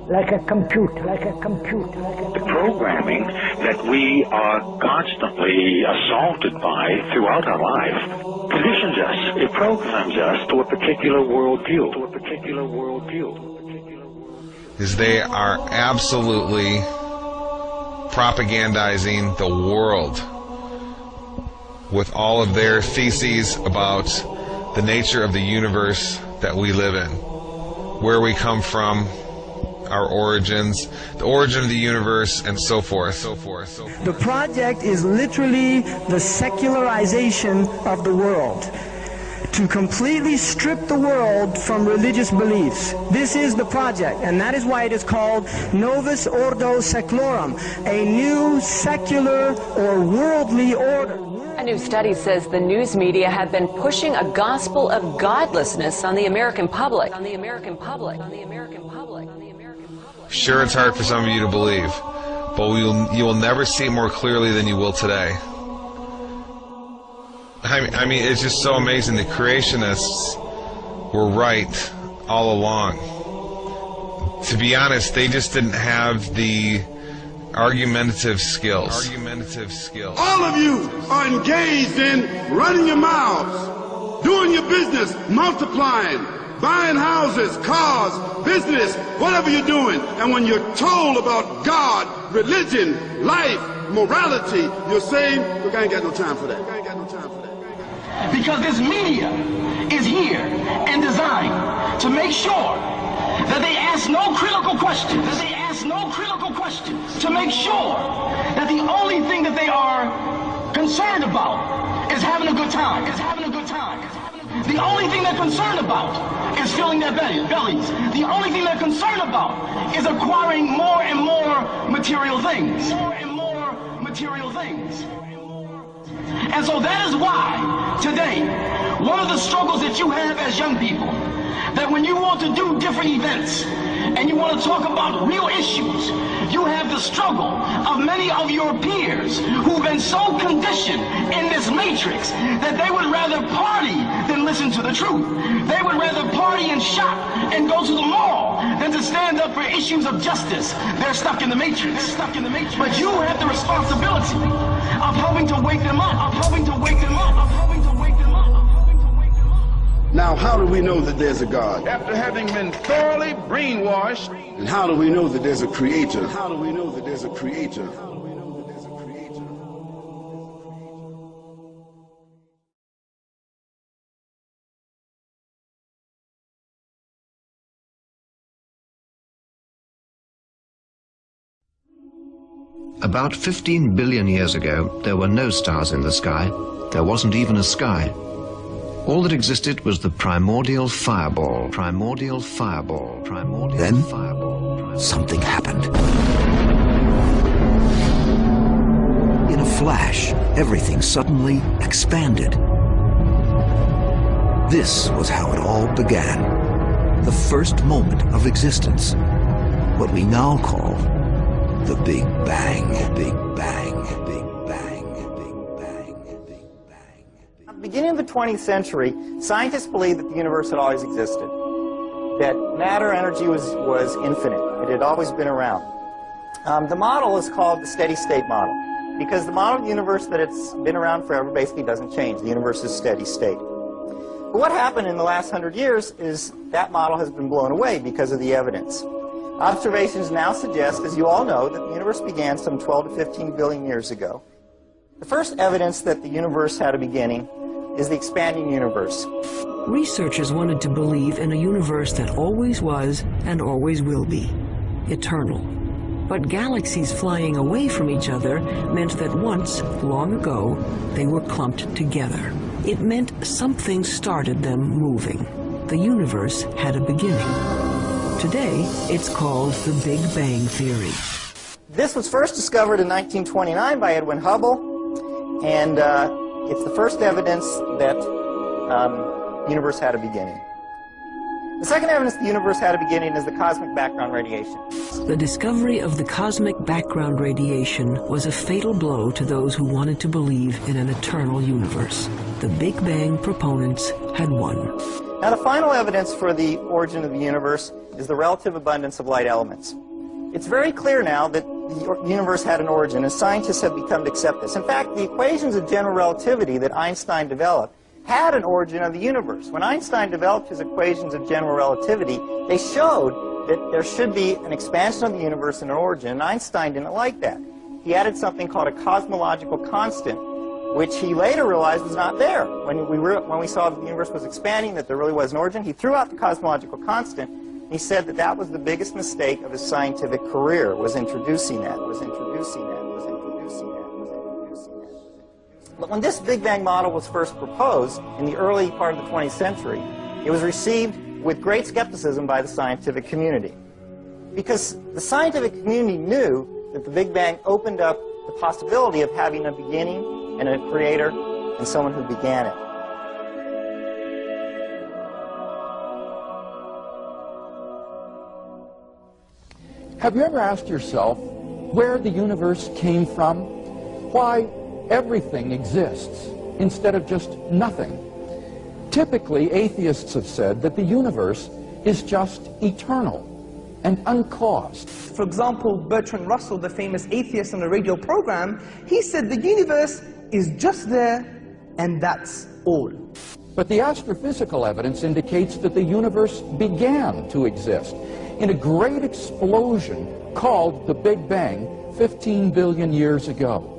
like a computer, like a computer. The programming that we are constantly assaulted by throughout our life conditions us. It programs us to a particular worldview. Is they are absolutely propagandizing the world with all of their theses about the nature of the universe that we live in, where we come from, our origins, the origin of the universe, and so forth. The project is literally the secularization of the world, to completely strip the world from religious beliefs. This is the project, and that is why it is called Novus Ordo Seclorum, a new secular or worldly order. A new study says the news media have been pushing a gospel of godlessness on the American public. Sure, it's hard for some of you to believe, but you will never see it more clearly than you will today. I mean, it's just so amazing. The creationists were right all along. To be honest, they just didn't have the argumentative skills. All of you are engaged in running your mouths, doing your business, multiplying, buying houses, cars, business, whatever you're doing. And when you're told about God, religion, life, morality, you're saying, look, I ain't got no time for that. Because this media is here and designed to make sure that they ask no critical questions. To make sure that the only thing that they are concerned about is having a good time. The only thing they're concerned about is filling their bellies. The only thing they're concerned about is acquiring more and more material things. And so that is why today, one of the struggles that you have as young people, that when you want to do different events and you want to talk about real issues, you have the struggle of many of your peers who've been so conditioned in this matrix that they would rather party than listen to the truth. They would rather party and shop and go to the mall than to stand up for issues of justice. They're stuck in the matrix. But you have the responsibility of helping to wake them up, Now, how do we know that there's a God? After having been thoroughly brainwashed. And how do we know that there's a creator? About 15 billion years ago, there were no stars in the sky. There wasn't even a sky. All that existed was the primordial fireball. Then, something happened. In a flash, everything suddenly expanded. This was how it all began. The first moment of existence. What we now call the Big Bang. At the beginning of the 20th century, scientists believed that the universe had always existed, that matter energy was infinite. It had always been around. The model is called the steady state model, because the model of the universe that it's been around forever basically doesn't change. The universe is steady state. But what happened in the last 100 years is that model has been blown away because of the evidence. Observations now suggest, as you all know, that the universe began some 12 to 15 billion years ago. The first evidence that the universe had a beginning is the expanding universe. Researchers wanted to believe in a universe that always was and always will be, eternal. But galaxies flying away from each other meant that once, long ago, they were clumped together. It meant something started them moving. The universe had a beginning. Today, it's called the Big Bang Theory. This was first discovered in 1929 by Edwin Hubble, and it's the first evidence that the universe had a beginning. The second evidence the universe had a beginning is the cosmic background radiation. The discovery of the cosmic background radiation was a fatal blow to those who wanted to believe in an eternal universe. The Big Bang proponents had won. Now, the final evidence for the origin of the universe is the relative abundance of light elements. It's very clear now that the universe had an origin, and scientists have become to accept this. In fact, the equations of general relativity that Einstein developed had an origin of the universe. When Einstein developed his equations of general relativity, they showed that there should be an expansion of the universe and an origin, and Einstein didn't like that. He added something called a cosmological constant, which he later realized was not there. When we saw that the universe was expanding, that there really was an origin, he threw out the cosmological constant. He said that that was the biggest mistake of his scientific career, was introducing that, was introducing that, was introducing that, was introducing that. But when this Big Bang model was first proposed in the early part of the 20th century, it was received with great skepticism by the scientific community. Because the scientific community knew that the Big Bang opened up the possibility of having a beginning and a creator and someone who began it. Have you ever asked yourself where the universe came from? Why everything exists instead of just nothing? Typically, atheists have said that the universe is just eternal and uncaused. For example, Bertrand Russell, the famous atheist on a radio program, he said the universe is just there and that's all. But the astrophysical evidence indicates that the universe began to exist in a great explosion called the Big Bang 15 billion years ago.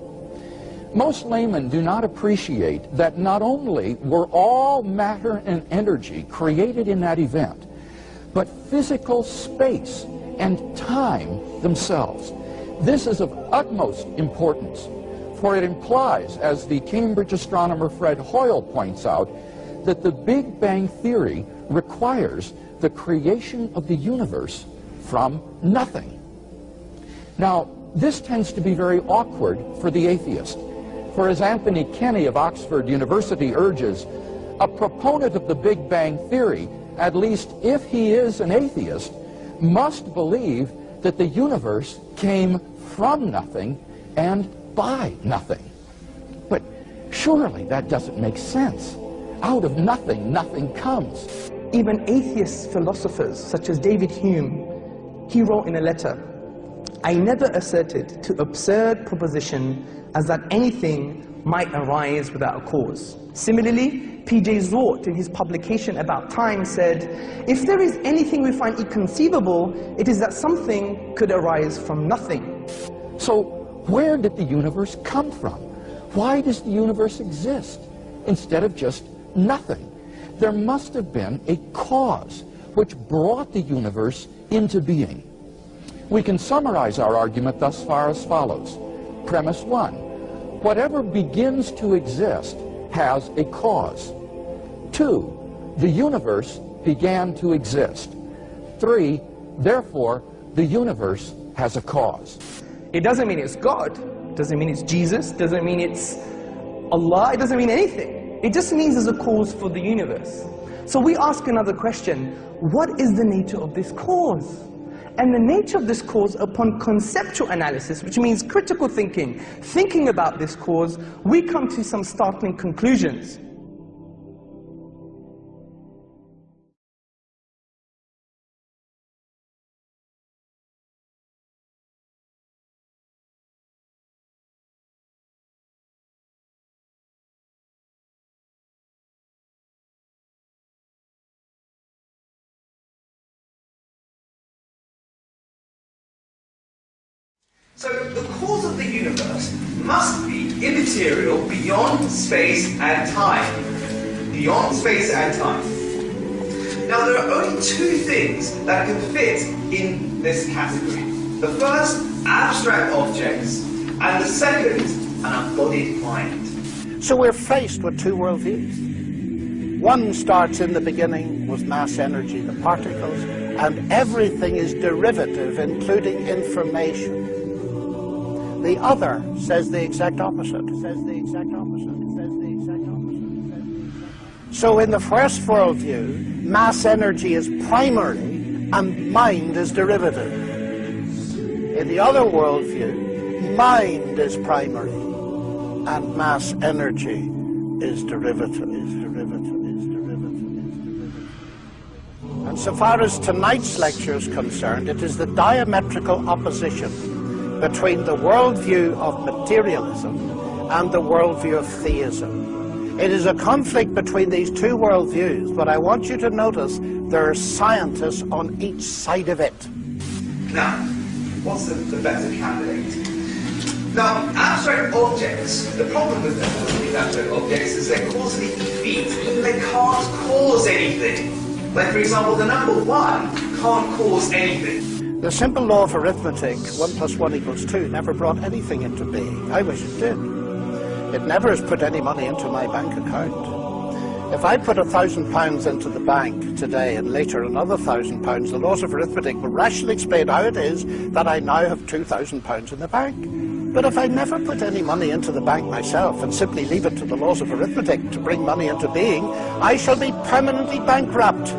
Most laymen do not appreciate that not only were all matter and energy created in that event, but physical space and time themselves. This is of utmost importance, for it implies, as the Cambridge astronomer Fred Hoyle points out, that the Big Bang theory requires the creation of the universe from nothing. Now, this tends to be very awkward for the atheist, for as Anthony Kenny of Oxford University urges, a proponent of the Big Bang theory, at least if he is an atheist, must believe that the universe came from nothing and by nothing. But surely that doesn't make sense. Out of nothing, nothing comes. Even atheist philosophers such as David Hume, he wrote in a letter, "I never asserted to absurd proposition as that anything might arise without a cause." Similarly, P.J. Zwart, in his publication About Time, said, "If there is anything we find inconceivable, it is that something could arise from nothing." So where did the universe come from? Why does the universe exist instead of just nothing? There must have been a cause which brought the universe into being. We can summarize our argument thus far as follows. Premise 1. Whatever begins to exist has a cause. 2. The universe began to exist. 3. Therefore, the universe has a cause. It doesn't mean it's God, doesn't mean it's Jesus, doesn't mean it's Allah, it doesn't mean anything. It just means there's a cause for the universe. So we ask another question, what is the nature of this cause? And the nature of this cause, upon conceptual analysis, which means critical thinking about this cause, we come to some startling conclusions. So the cause of the universe must be immaterial beyond space and time. Beyond space and time. Now there are only two things that can fit in this category. The first, abstract objects, and the second, an embodied mind. So we're faced with two worldviews. One starts in the beginning with mass energy, the particles, and everything is derivative, including information. The other says the exact opposite. So in the first worldview, mass energy is primary and mind is derivative. In the other worldview, mind is primary and mass energy is derivative. And so far as tonight's lecture is concerned, it is the diametrical opposition between the worldview of materialism and the worldview of theism. It is a conflict between these two worldviews, but I want you to notice there are scientists on each side of it. Now, what's the better candidate? Now, abstract objects, the problem with these abstract objects is they're causally effete. They can't cause anything. Like, for example, the number 1 can't cause anything. The simple law of arithmetic, 1 + 1 = 2, never brought anything into being. I wish it did. It never has put any money into my bank account. If I put £1,000 into the bank today and later another £1,000, the laws of arithmetic will rationally explain how it is that I now have £2,000 in the bank. But if I never put any money into the bank myself and simply leave it to the laws of arithmetic to bring money into being, I shall be permanently bankrupt.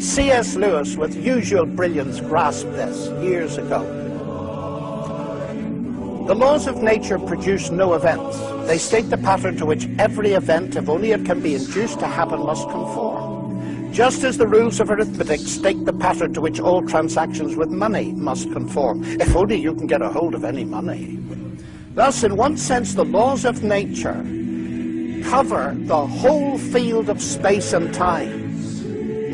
C.S. Lewis, with usual brilliance, grasped this years ago. The laws of nature produce no events. They state the pattern to which every event, if only it can be induced to happen, must conform. Just as the rules of arithmetic state the pattern to which all transactions with money must conform, if only you can get a hold of any money. Thus, in one sense, the laws of nature cover the whole field of space and time.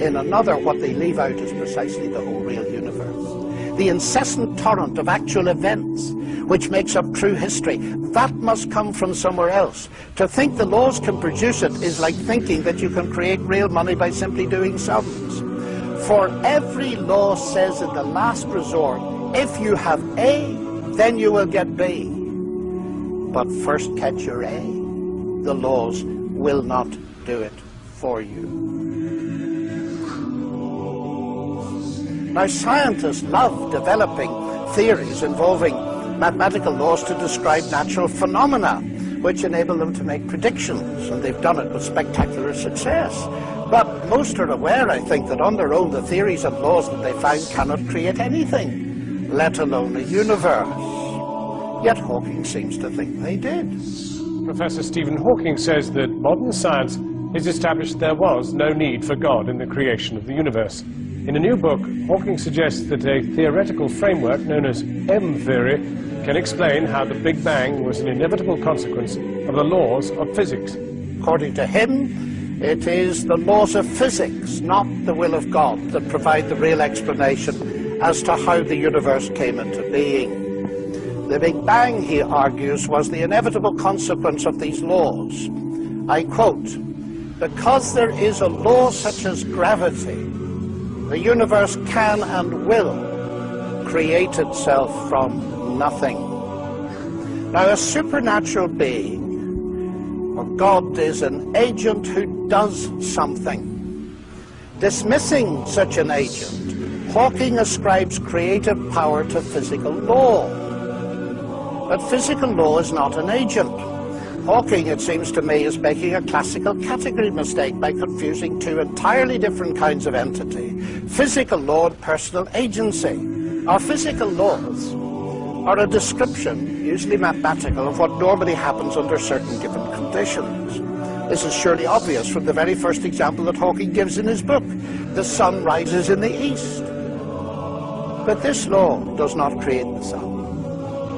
In another, what they leave out is precisely the whole real universe. The incessant torrent of actual events, which makes up true history, that must come from somewhere else. To think the laws can produce it is like thinking that you can create real money by simply doing sums. For every law says in the last resort, if you have A, then you will get B. But first catch your A. The laws will not do it for you. Now, scientists love developing theories involving mathematical laws to describe natural phenomena, which enable them to make predictions, and they've done it with spectacular success. But most are aware, I think, that on their own the theories and laws that they found cannot create anything, let alone a universe. Yet Hawking seems to think they did. Professor Stephen Hawking says that modern science has established there was no need for God in the creation of the universe. In a new book, Hawking suggests that a theoretical framework known as M-theory can explain how the Big Bang was an inevitable consequence of the laws of physics. According to him, it is the laws of physics, not the will of God, that provide the real explanation as to how the universe came into being. The Big Bang, he argues, was the inevitable consequence of these laws. I quote, "Because there is a law such as gravity, the universe can and will create itself from nothing." Now, a supernatural being, or God, is an agent who does something. Dismissing such an agent, Hawking ascribes creative power to physical law. But physical law is not an agent. Hawking, it seems to me, is making a classical category mistake by confusing two entirely different kinds of entity: physical law and personal agency. Our physical laws are a description, usually mathematical, of what normally happens under certain given conditions. This is surely obvious from the very first example that Hawking gives in his book. The sun rises in the east. But this law does not create the sun,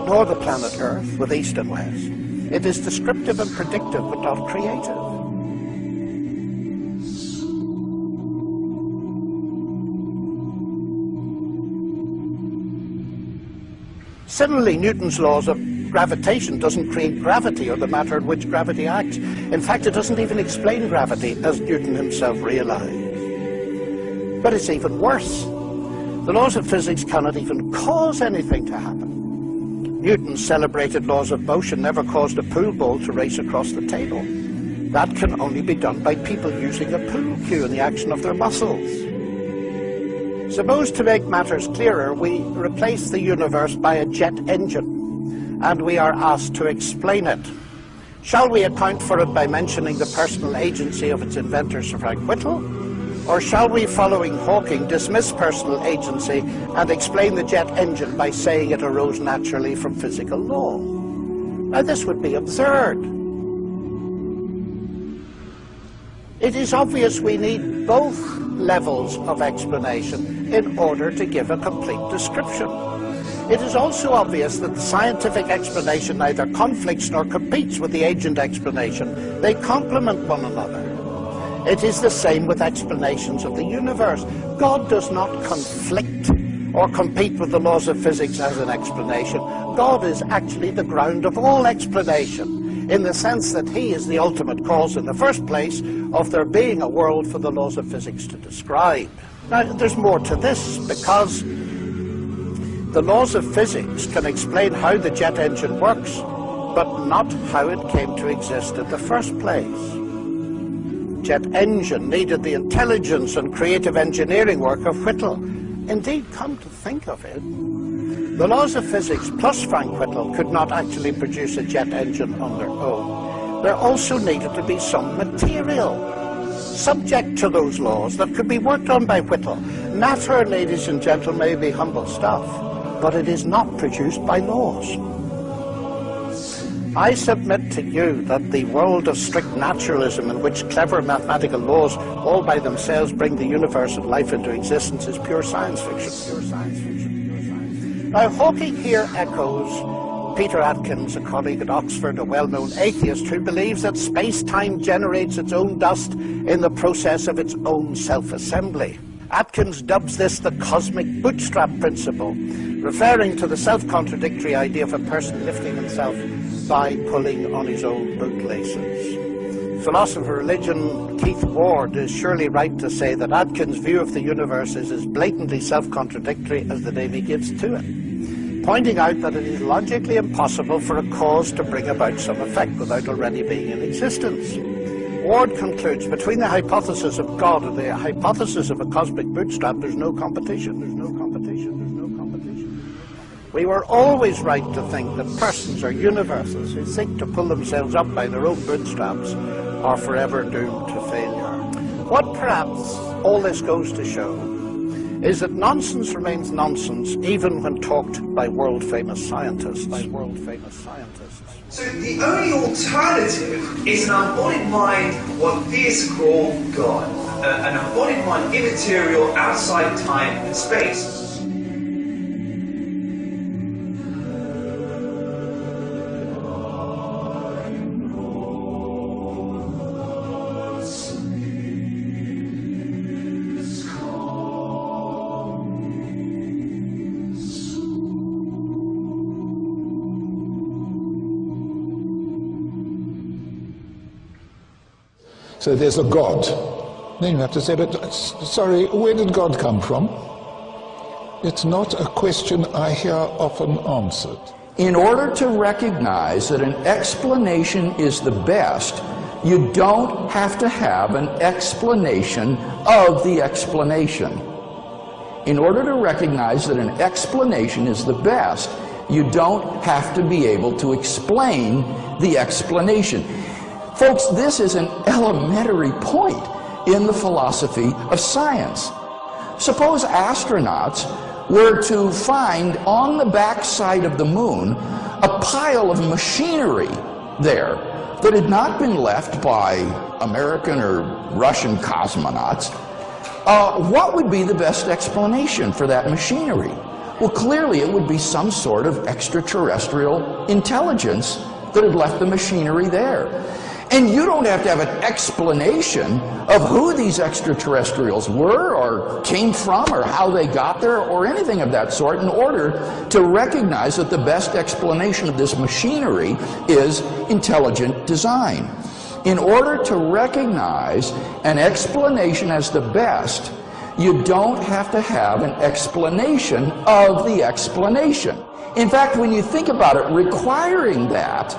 nor the planet Earth with east and west. It is descriptive and predictive, but not creative. Similarly, Newton's laws of gravitation doesn't create gravity or the matter in which gravity acts. In fact, it doesn't even explain gravity, as Newton himself realized. But it's even worse. The laws of physics cannot even cause anything to happen. Newton's celebrated laws of motion never caused a pool ball to race across the table. That can only be done by people using a pool cue in the action of their muscles. Suppose, to make matters clearer, we replace the universe by a jet engine, and we are asked to explain it. Shall we account for it by mentioning the personal agency of its inventor, Sir Frank Whittle? Or shall we, following Hawking, dismiss personal agency and explain the jet engine by saying it arose naturally from physical law? Now, this would be absurd. It is obvious we need both levels of explanation in order to give a complete description. It is also obvious that the scientific explanation neither conflicts nor competes with the agent explanation. They complement one another. It is the same with explanations of the universe. God does not conflict or compete with the laws of physics as an explanation. God is actually the ground of all explanation, in the sense that he is the ultimate cause in the first place of there being a world for the laws of physics to describe. Now, there's more to this, because the laws of physics can explain how the jet engine works, but not how it came to exist in the first place. Jet engine needed the intelligence and creative engineering work of Whittle. Indeed, come to think of it, the laws of physics plus Frank Whittle could not actually produce a jet engine on their own. There also needed to be some material subject to those laws that could be worked on by Whittle. Matter, ladies and gentlemen, may be humble stuff, but it is not produced by laws. I submit to you that the world of strict naturalism, in which clever mathematical laws all by themselves bring the universe and life into existence, is pure science fiction. Pure science fiction. Now, Hawking here echoes Peter Atkins, a colleague at Oxford, a well-known atheist who believes that space-time generates its own dust in the process of its own self-assembly. Atkins dubs this the cosmic bootstrap principle, referring to the self-contradictory idea of a person lifting himself by pulling on his own bootlaces. Philosopher of religion Keith Ward is surely right to say that Atkins' view of the universe is as blatantly self-contradictory as the name he gives to it, pointing out that it is logically impossible for a cause to bring about some effect without already being in existence. Ward concludes, between the hypothesis of God and the hypothesis of a cosmic bootstrap, there's no competition. There's no competition. There's no competition. We were always right to think that persons or universes who seek to pull themselves up by their own bootstraps are forever doomed to failure. What perhaps all this goes to show is that nonsense remains nonsense even when talked by world-famous scientists. So the only alternative is an embodied mind, what theists call God. An embodied mind, immaterial, outside time and space. So there's a God. Then you have to say, but sorry, where did God come from? It's not a question I hear often answered. In order to recognize that an explanation is the best, you don't have to have an explanation of the explanation. In order to recognize that an explanation is the best, you don't have to be able to explain the explanation. Folks, this is an elementary point in the philosophy of science. Suppose astronauts were to find on the backside of the moon a pile of machinery there that had not been left by American or Russian cosmonauts. What would be the best explanation for that machinery? Well, clearly it would be some sort of extraterrestrial intelligence that had left the machinery there. And you don't have to have an explanation of who these extraterrestrials were or came from or how they got there or anything of that sort in order to recognize that the best explanation of this machinery is intelligent design. In order to recognize an explanation as the best, you don't have to have an explanation of the explanation. In fact, when you think about it, requiring that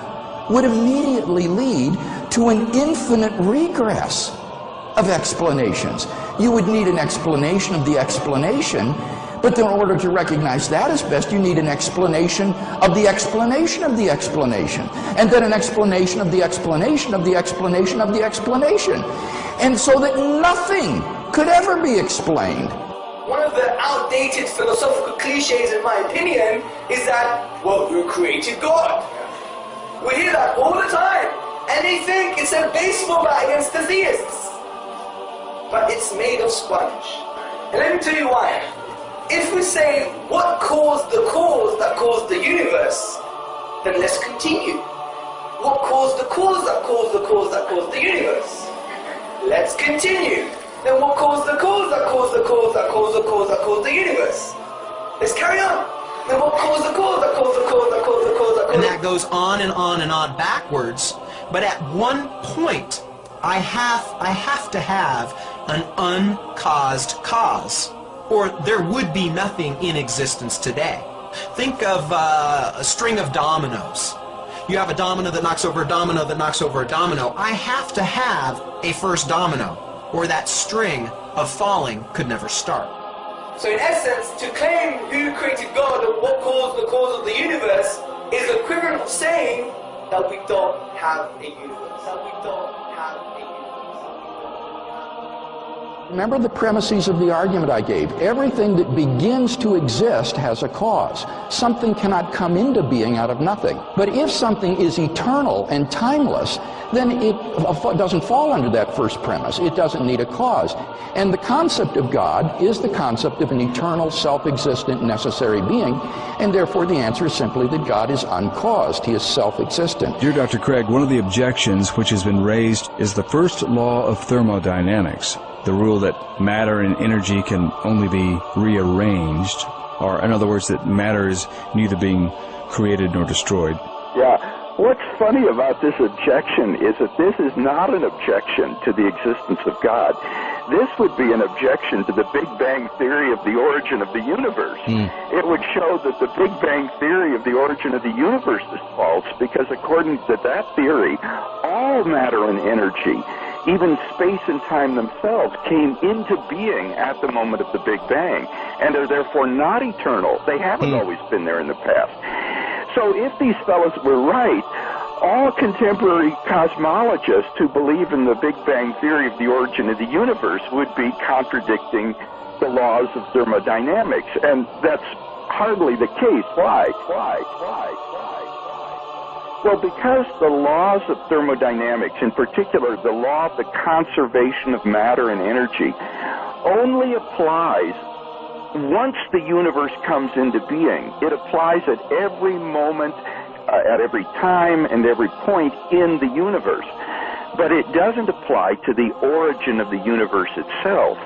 would immediately lead to an infinite regress of explanations. You would need an explanation of the explanation, But in order to recognize that as best, you need an explanation of the explanation of the explanation, and then an explanation of the explanation of the explanation of the explanation. And so that nothing could ever be explained. One of the outdated philosophical cliches, in my opinion, is that, well, who created God? We hear that all the time, and they think it's a baseball bat against the theists. But it's made of sponge. And let me tell you why. If we say, what caused the cause that caused the universe, then let's continue. What caused the cause that caused the cause that caused the universe? Let's continue. Then what caused the cause that caused the cause that caused the cause that caused the universe? Let's carry on. Then what caused the cause that caused the cause that caused the cause that caused? And that goes on and on and on backwards. But at one point, I have to have an uncaused cause, or there would be nothing in existence today. Think of a string of dominoes. You have a domino that knocks over a domino that knocks over a domino. I have to have a first domino, or that string of falling could never start. So in essence, to claim who created God or what caused the cause of the universe is equivalent of saying that we don't have a universe. That we don't have a universe. Remember the premises of the argument I gave. Everything that begins to exist has a cause. Something cannot come into being out of nothing. But if something is eternal and timeless, then it doesn't fall under that first premise. It doesn't need a cause. And the concept of God is the concept of an eternal, self-existent, necessary being, and therefore the answer is simply that God is uncaused. He is self-existent. Dear Dr. Craig, one of the objections which has been raised is the first law of thermodynamics, the rule that matter and energy can only be rearranged, or in other words, that matter is neither being created nor destroyed. Yeah. What's funny about this objection is that this is not an objection to the existence of God. This would be an objection to the Big Bang theory of the origin of the universe. It would show that the Big Bang theory of the origin of the universe is false, because according to that theory, all matter and energy, even space and time themselves, came into being at the moment of the Big Bang, and are therefore not eternal. They haven't always been there in the past. So if these fellows were right, all contemporary cosmologists who believe in the Big Bang theory of the origin of the universe would be contradicting the laws of thermodynamics, and that's hardly the case. Why? Well, because the laws of thermodynamics, in particular the law of the conservation of matter and energy, only applies once the universe comes into being. It applies at every moment, at every time, and every point in the universe. But it doesn't apply to the origin of the universe itself.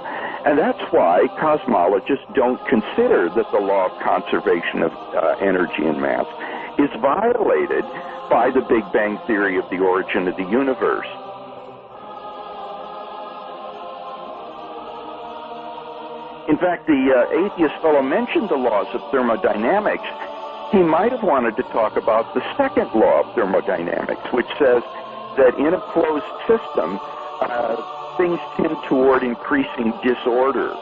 And that's why cosmologists don't consider that the law of conservation of energy and mass is violated by the Big Bang theory of the origin of the universe. In fact, the atheist fellow mentioned the laws of thermodynamics. He might have wanted to talk about the second law of thermodynamics, which says that in a closed system, things tend toward increasing disorder.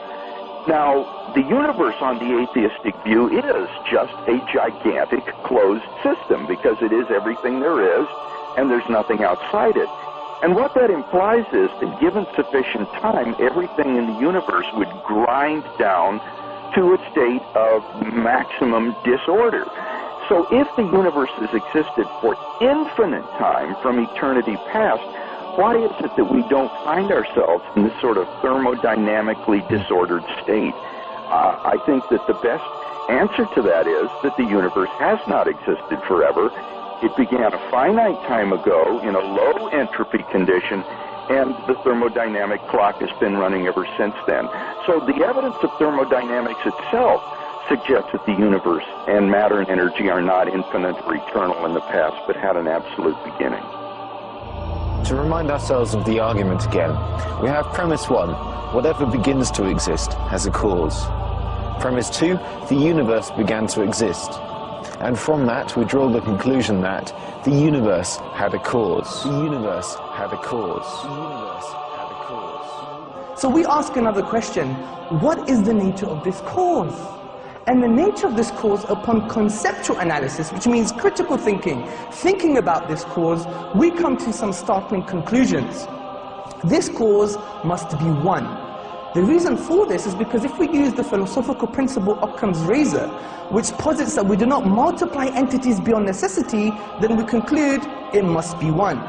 Now, the universe on the atheistic view is just a gigantic closed system, because it is everything there is, and there's nothing outside it. And what that implies is that given sufficient time, everything in the universe would grind down to a state of maximum disorder. So if the universe has existed for infinite time from eternity past, why is it that we don't find ourselves in this sort of thermodynamically disordered state? I think that the best answer to that is that the universe has not existed forever. It began a finite time ago in a low entropy condition, and the thermodynamic clock has been running ever since then. So the evidence of thermodynamics itself suggests that the universe and matter and energy are not infinite or eternal in the past, but had an absolute beginning. To remind ourselves of the argument again, we have premise 1, whatever begins to exist has a cause. Premise 2, the universe began to exist. And from that, we draw the conclusion that the universe had a cause. The universe had a cause. The universe had a cause. So we ask another question. What is the nature of this cause? And the nature of this cause, upon conceptual analysis, which means critical thinking about this cause, we come to some startling conclusions. This cause must be one. The reason for this is because if we use the philosophical principle Occam's razor, which posits that we do not multiply entities beyond necessity, then we conclude it must be one.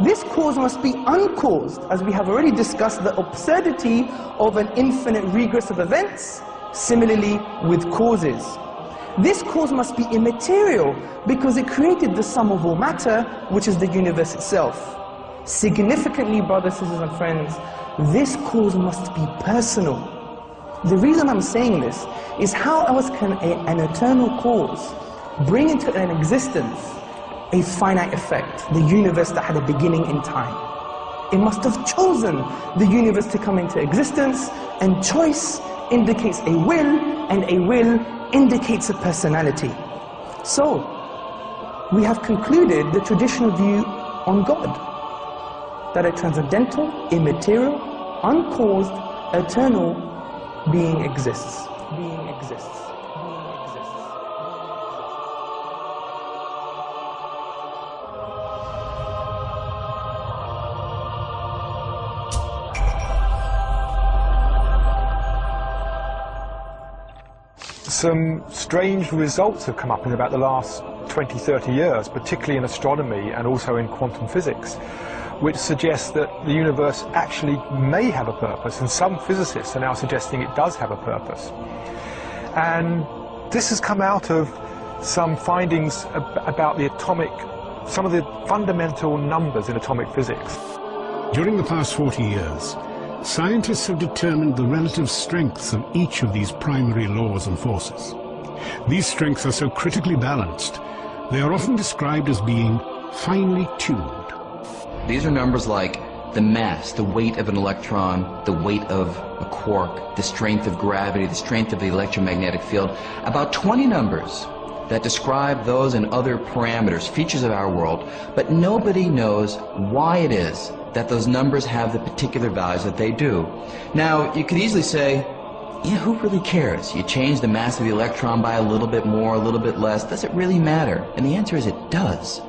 This cause must be uncaused, as we have already discussed the absurdity of an infinite regress of events, similarly with causes. This cause must be immaterial, because it created the sum of all matter, which is the universe itself. Significantly, brothers, sisters, and friends, this cause must be personal. The reason I'm saying this is how else can an eternal cause bring into an existence a finite effect, the universe that had a beginning in time? It must have chosen the universe to come into existence, and choice indicates a will, and a will indicates a personality. So, we have concluded the traditional view on God, that a transcendental, immaterial, uncaused, eternal being exists. Being exists. Some strange results have come up in about the last 20, 30 years, particularly in astronomy and also in quantum physics, which suggests that the universe actually may have a purpose, and some physicists are now suggesting it does have a purpose. And this has come out of some findings about the some of the fundamental numbers in atomic physics. During the past 40 years, scientists have determined the relative strengths of each of these primary laws and forces. These strengths are so critically balanced, they are often described as being finely tuned. These are numbers like the mass, the weight of an electron, the weight of a quark, the strength of gravity, the strength of the electromagnetic field. About 20 numbers that describe those and other parameters, features of our world, but nobody knows why it is that those numbers have the particular values that they do. Now, you could easily say, yeah, who really cares? You change the mass of the electron by a little bit more, a little bit less. Does it really matter? And the answer is it does.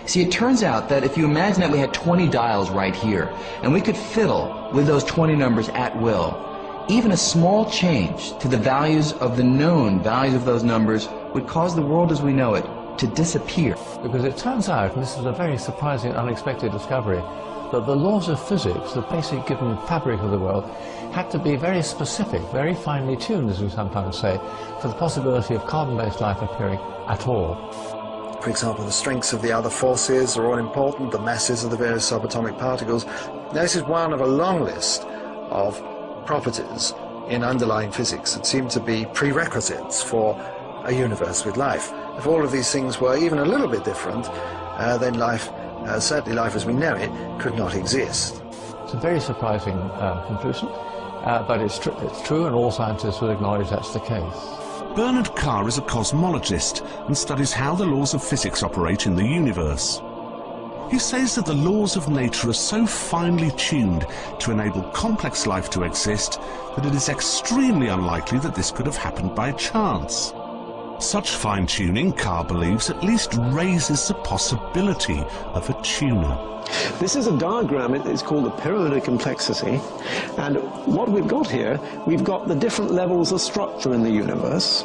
See, it turns out that if you imagine that we had 20 dials right here, and we could fiddle with those 20 numbers at will, even a small change to the values of the known values of those numbers would cause the world as we know it to disappear. Because it turns out, and this is a very surprising, unexpected discovery, that the laws of physics, the basic given fabric of the world, had to be very specific, very finely tuned, as we sometimes say, for the possibility of carbon-based life appearing at all. For example, the strengths of the other forces are all important, the masses of the various subatomic particles. Now, this is one of a long list of properties in underlying physics that seem to be prerequisites for a universe with life. If all of these things were even a little bit different, then life, certainly life as we know it, could not exist. It's a very surprising conclusion, but it's true, and all scientists will acknowledge that's the case. Bernard Carr is a cosmologist and studies how the laws of physics operate in the universe. He says that the laws of nature are so finely tuned to enable complex life to exist that it is extremely unlikely that this could have happened by chance. Such fine-tuning, Carr believes, at least raises the possibility of a tuner. This is a diagram, it's called the pyramid of complexity, and what we've got here, we've got the different levels of structure in the universe,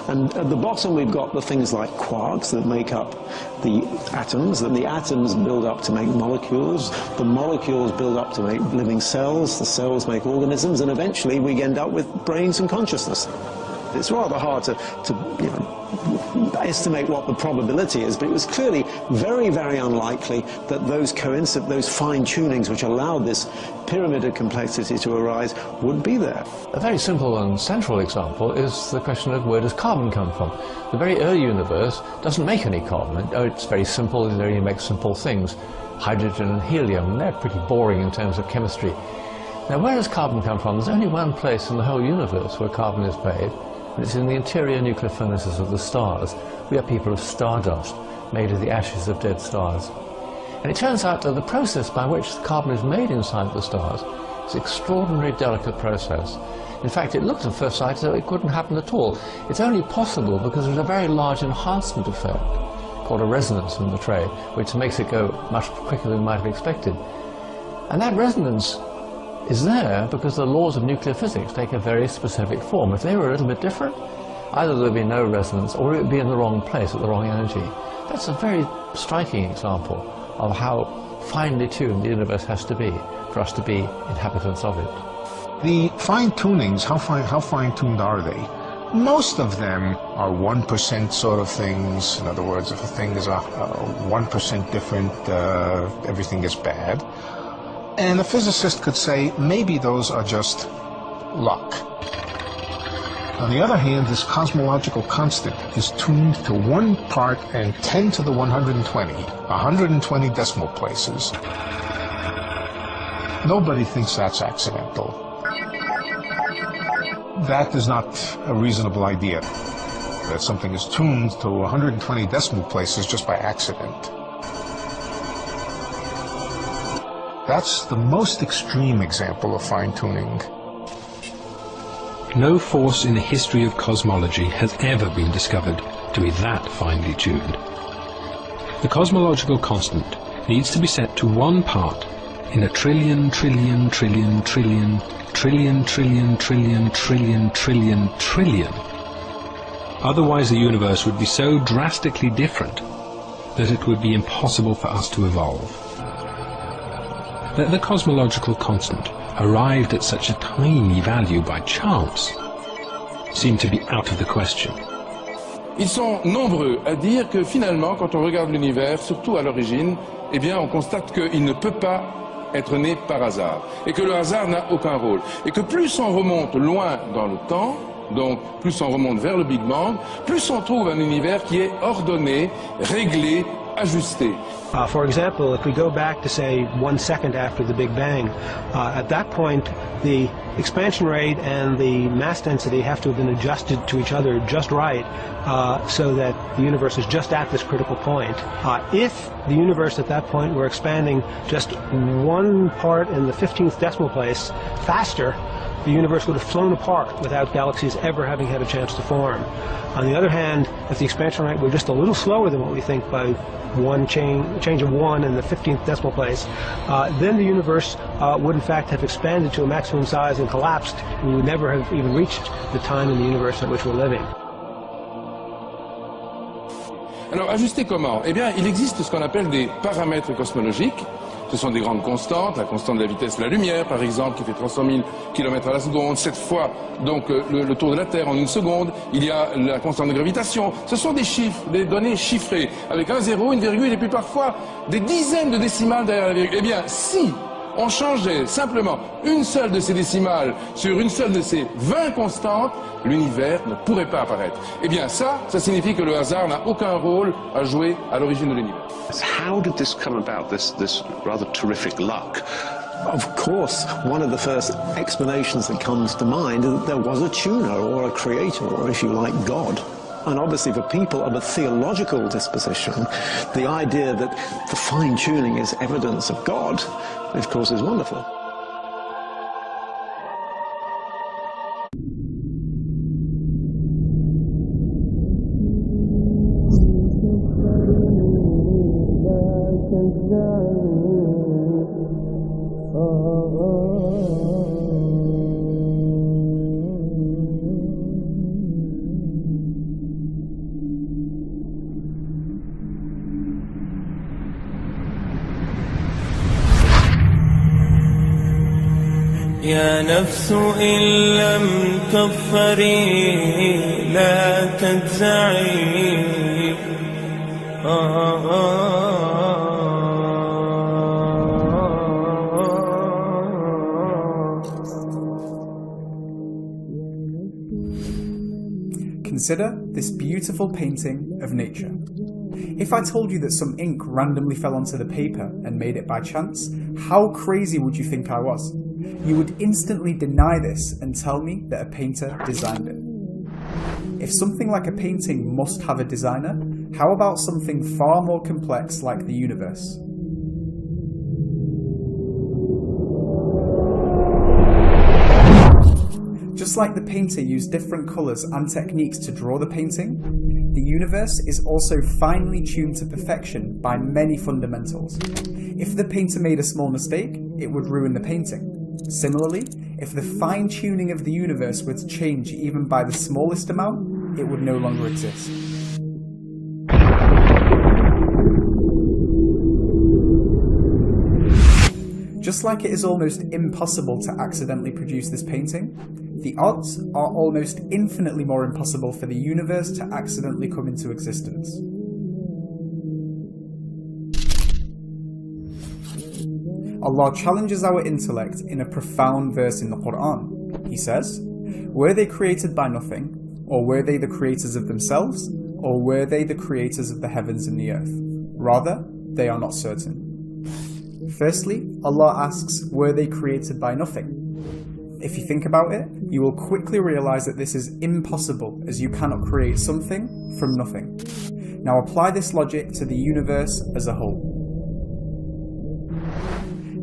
and at the bottom we've got the things like quarks that make up the atoms, and the atoms build up to make molecules, the molecules build up to make living cells, the cells make organisms, and eventually we end up with brains and consciousness. It's rather hard to estimate what the probability is, but it was clearly very, very unlikely that those fine-tunings which allowed this pyramid of complexity to arise would be there. A very simple and central example is the question of where does carbon come from? The very early universe doesn't make any carbon. It's very simple, it only makes simple things. Hydrogen and helium, and they're pretty boring in terms of chemistry. Now, where does carbon come from? There's only one place in the whole universe where carbon is made, and it's in the interior nuclear furnaces of the stars. We are people of stardust, made of the ashes of dead stars. And it turns out that the process by which carbon is made inside the stars It's an extraordinarily delicate process. In fact, it looks at first sight as though it couldn't happen at all. It's only possible because there's a very large enhancement effect called a resonance in the tray, which makes it go much quicker than we might have expected. And that resonance is there because the laws of nuclear physics take a very specific form. If they were a little bit different, either there would be no resonance or it would be in the wrong place at the wrong energy. That's a very striking example of how finely tuned the universe has to be for us to be inhabitants of it. The fine-tunings, how fine-tuned are they? Most of them are 1% sort of things. In other words, if a thing is 1% different, everything is bad. And a physicist could say, maybe those are just luck. On the other hand, this cosmological constant is tuned to 1 part and 10 to the 120, 120 decimal places. Nobody thinks that's accidental. That is not a reasonable idea, that something is tuned to 120 decimal places just by accident. That's the most extreme example of fine-tuning. No force in the history of cosmology has ever been discovered to be that finely tuned. The cosmological constant needs to be set to 1 part in a trillion, trillion, trillion, trillion, trillion, trillion, trillion, trillion, trillion, trillion. Otherwise the universe would be so drastically different that it would be impossible for us to evolve. That the cosmological constant arrived at such a tiny value by chance seemed to be out of the question. Ils sont nombreux à dire que finalement, quand on regarde l'univers, surtout à l'origine, eh bien on constate qu'il ne peut pas être né par hasard, et que le hasard n'a aucun rôle, et que plus on remonte loin dans le temps, donc plus on remonte vers le Big Bang, plus on trouve un univers qui est ordonné, réglé, ajusté. For example, if we go back to say 1 second after the Big Bang, at that point the expansion rate and the mass density have to have been adjusted to each other just right so that the universe is just at this critical point. If the universe at that point were expanding just 1 part in the 15th decimal place faster, the universe would have flown apart without galaxies ever having had a chance to form. On the other hand, if the expansion rate were just a little slower than what we think by change of 1 in the 15th decimal place, then the universe would in fact have expanded to a maximum size and collapsed. We would never have even reached the time in the universe in which we're living. Alors, ajuster comment? Eh bien, il existe ce qu'on appelle des paramètres cosmologiques. Ce sont des grandes constantes, la constante de la vitesse de la lumière, par exemple, qui fait 300 000 km à la seconde, 7 fois donc le tour de la Terre en 1 seconde. Il y a la constante de gravitation. Ce sont des chiffres, des données chiffrées, avec un zéro, une virgule, et puis parfois des dizaines de décimales derrière la virgule. Eh bien, si on changeait simplement une seule de ces décimales sur une seule de ces 20 constantes, l'univers ne pourrait pas apparaître. Eh bien, ça signifie que le hasard n'a aucun rôle à jouer à l'origine de l'univers. How did this come about, this rather terrific luck? Of course, one of the first explanations that comes to mind is that there was a tuner or a creator, or if you like, God. And obviously for people of a theological disposition, the idea that the fine-tuning is evidence of God, of course, is wonderful. يا نفس إن لم تظفري لا تجزعي Consider this beautiful painting of nature. If I told you that some ink randomly fell onto the paper and made it by chance, how crazy would you think I was? You would instantly deny this and tell me that a painter designed it. If something like a painting must have a designer, how about something far more complex like the universe? Just like the painter used different colours and techniques to draw the painting, the universe is also finely tuned to perfection by many fundamentals. If the painter made a small mistake, it would ruin the painting. Similarly, if the fine-tuning of the universe were to change even by the smallest amount, it would no longer exist. Just like it is almost impossible to accidentally produce this painting, the odds are almost infinitely more impossible for the universe to accidentally come into existence. Allah challenges our intellect in a profound verse in the Quran. He says, "Were they created by nothing, or were they the creators of themselves, or were they the creators of the heavens and the earth? Rather, they are not certain." Firstly, Allah asks, were they created by nothing? If you think about it, you will quickly realize that this is impossible, as you cannot create something from nothing. Now apply this logic to the universe as a whole.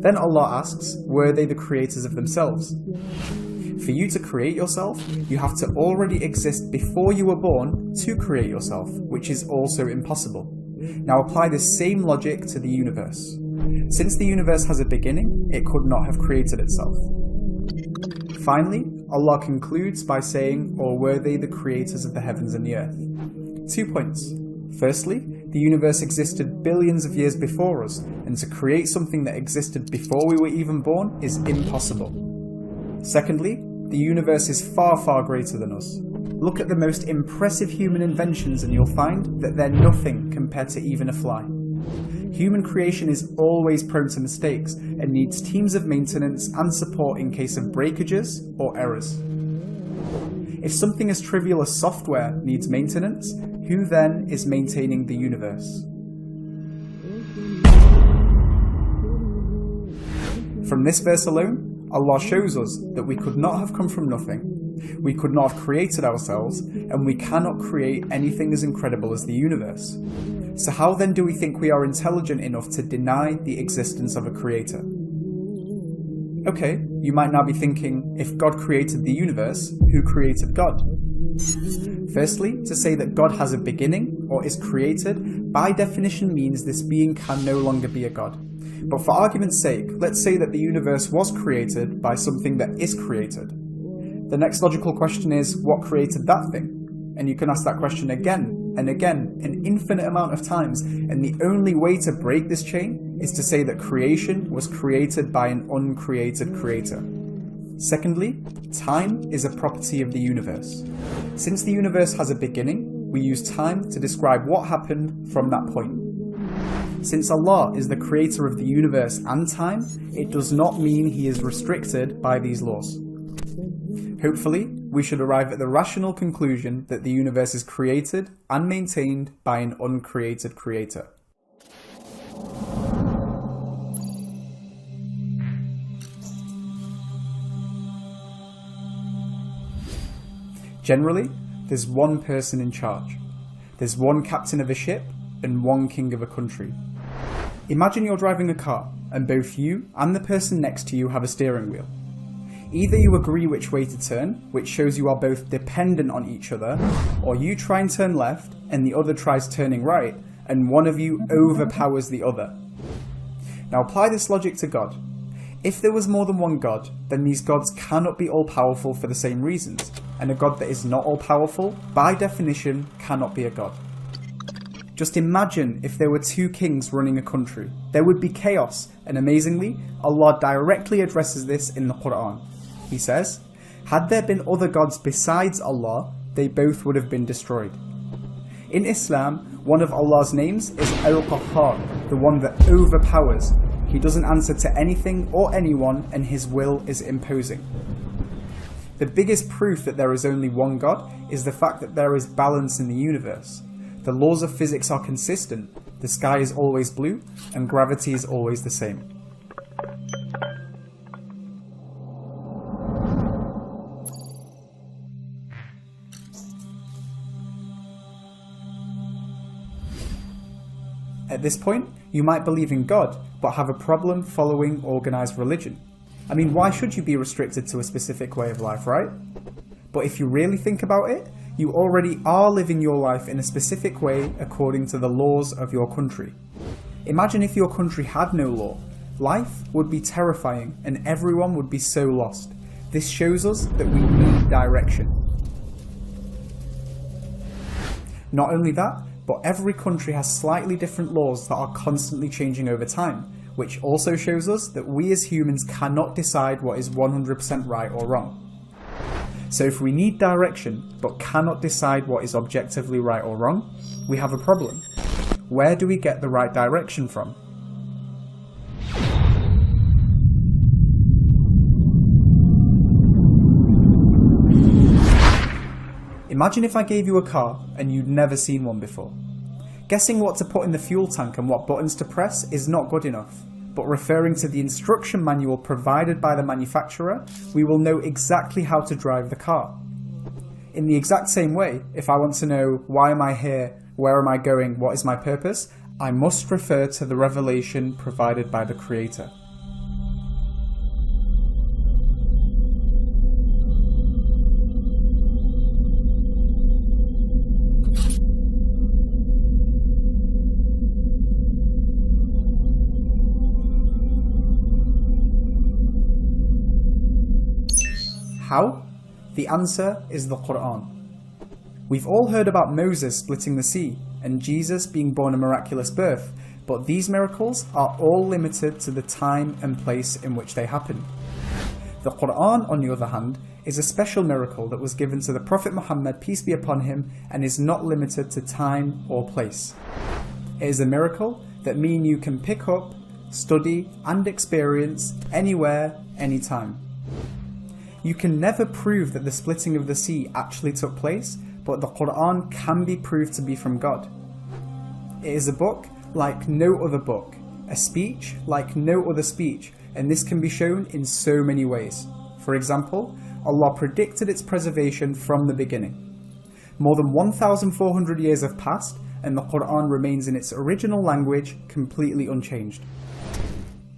Then Allah asks, were they the creators of themselves? For you to create yourself, you have to already exist before you were born to create yourself, which is also impossible. Now apply this same logic to the universe. Since the universe has a beginning, it could not have created itself. Finally, Allah concludes by saying, or were they the creators of the heavens and the earth? 2 points. Firstly, the universe existed billions of years before us, and to create something that existed before we were even born is impossible. Secondly, the universe is far, far greater than us. Look at the most impressive human inventions and you'll find that they're nothing compared to even a fly. Human creation is always prone to mistakes and needs teams of maintenance and support in case of breakages or errors. If something as trivial as software needs maintenance, who then is maintaining the universe? From this verse alone, Allah shows us that we could not have come from nothing, we could not have created ourselves, and we cannot create anything as incredible as the universe. So how then do we think we are intelligent enough to deny the existence of a creator? Okay, you might now be thinking, if God created the universe, who created God? Firstly, to say that God has a beginning, or is created, by definition means this being can no longer be a God. But for argument's sake, let's say that the universe was created by something that is created. The next logical question is, what created that thing? And you can ask that question again and again, an infinite amount of times, and the only way to break this chain is to say that creation was created by an uncreated creator. Secondly, time is a property of the universe. Since the universe has a beginning, we use time to describe what happened from that point. Since Allah is the creator of the universe and time, it does not mean He is restricted by these laws. Hopefully, we should arrive at the rational conclusion that the universe is created and maintained by an uncreated creator. Generally, there's one person in charge. There's one captain of a ship and one king of a country. Imagine you're driving a car and both you and the person next to you have a steering wheel. Either you agree which way to turn, which shows you are both dependent on each other, or you try and turn left and the other tries turning right, and one of you overpowers the other. Now apply this logic to God. If there was more than one God, then these gods cannot be all-powerful for the same reasons, and a God that is not all-powerful, by definition, cannot be a God. Just imagine if there were two kings running a country. There would be chaos, and amazingly, Allah directly addresses this in the Quran. He says, had there been other gods besides Allah, they both would have been destroyed. In Islam, one of Allah's names is Al-Qahhar, the one that overpowers. He doesn't answer to anything or anyone, and His will is imposing. The biggest proof that there is only one God is the fact that there is balance in the universe. The laws of physics are consistent, the sky is always blue, and gravity is always the same. At this point, you might believe in God, but have a problem following organised religion. I mean, why should you be restricted to a specific way of life, right? But if you really think about it, you already are living your life in a specific way according to the laws of your country. Imagine if your country had no law. Life would be terrifying and everyone would be so lost. This shows us that we need direction. Not only that, but every country has slightly different laws that are constantly changing over time, which also shows us that we as humans cannot decide what is 100% right or wrong. So if we need direction, but cannot decide what is objectively right or wrong, we have a problem. Where do we get the right direction from? Imagine if I gave you a car and you'd never seen one before. Guessing what to put in the fuel tank and what buttons to press is not good enough, but referring to the instruction manual provided by the manufacturer, we will know exactly how to drive the car. In the exact same way, if I want to know why am I here, where am I going, what is my purpose, I must refer to the revelation provided by the Creator. How? The answer is the Quran. We've all heard about Moses splitting the sea and Jesus being born a miraculous birth, but these miracles are all limited to the time and place in which they happened. The Quran, on the other hand, is a special miracle that was given to the Prophet Muhammad, peace be upon him, and is not limited to time or place. It is a miracle that me and you can pick up, study, and experience anywhere, anytime. You can never prove that the splitting of the sea actually took place, but the Quran can be proved to be from God. It is a book like no other book, a speech like no other speech, and this can be shown in so many ways. For example, Allah predicted its preservation from the beginning. More than 1,400 years have passed, and the Quran remains in its original language completely unchanged.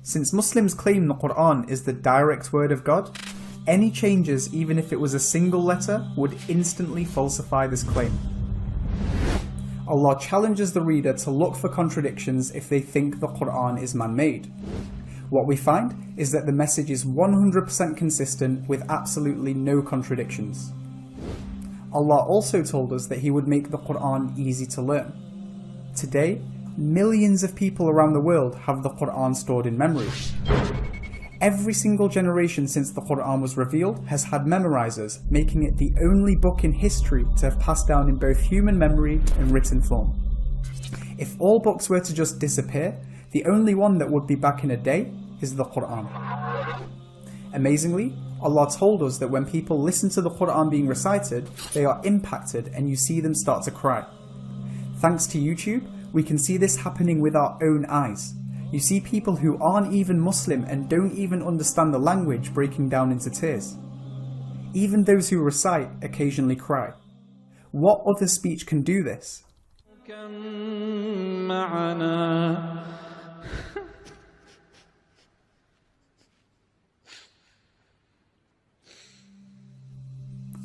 Since Muslims claim the Quran is the direct word of God, any changes, even if it was a single letter, would instantly falsify this claim. Allah challenges the reader to look for contradictions if they think the Quran is man-made. What we find is that the message is 100% consistent with absolutely no contradictions. Allah also told us that He would make the Quran easy to learn. Today, millions of people around the world have the Quran stored in memory. Every single generation since the Quran was revealed has had memorizers, making it the only book in history to have passed down in both human memory and written form. If all books were to just disappear, the only one that would be back in a day is the Quran. Amazingly, Allah told us that when people listen to the Quran being recited, they are impacted and you see them start to cry. Thanks to YouTube, we can see this happening with our own eyes. You see people who aren't even Muslim and don't even understand the language breaking down into tears. Even those who recite occasionally cry. What other speech can do this?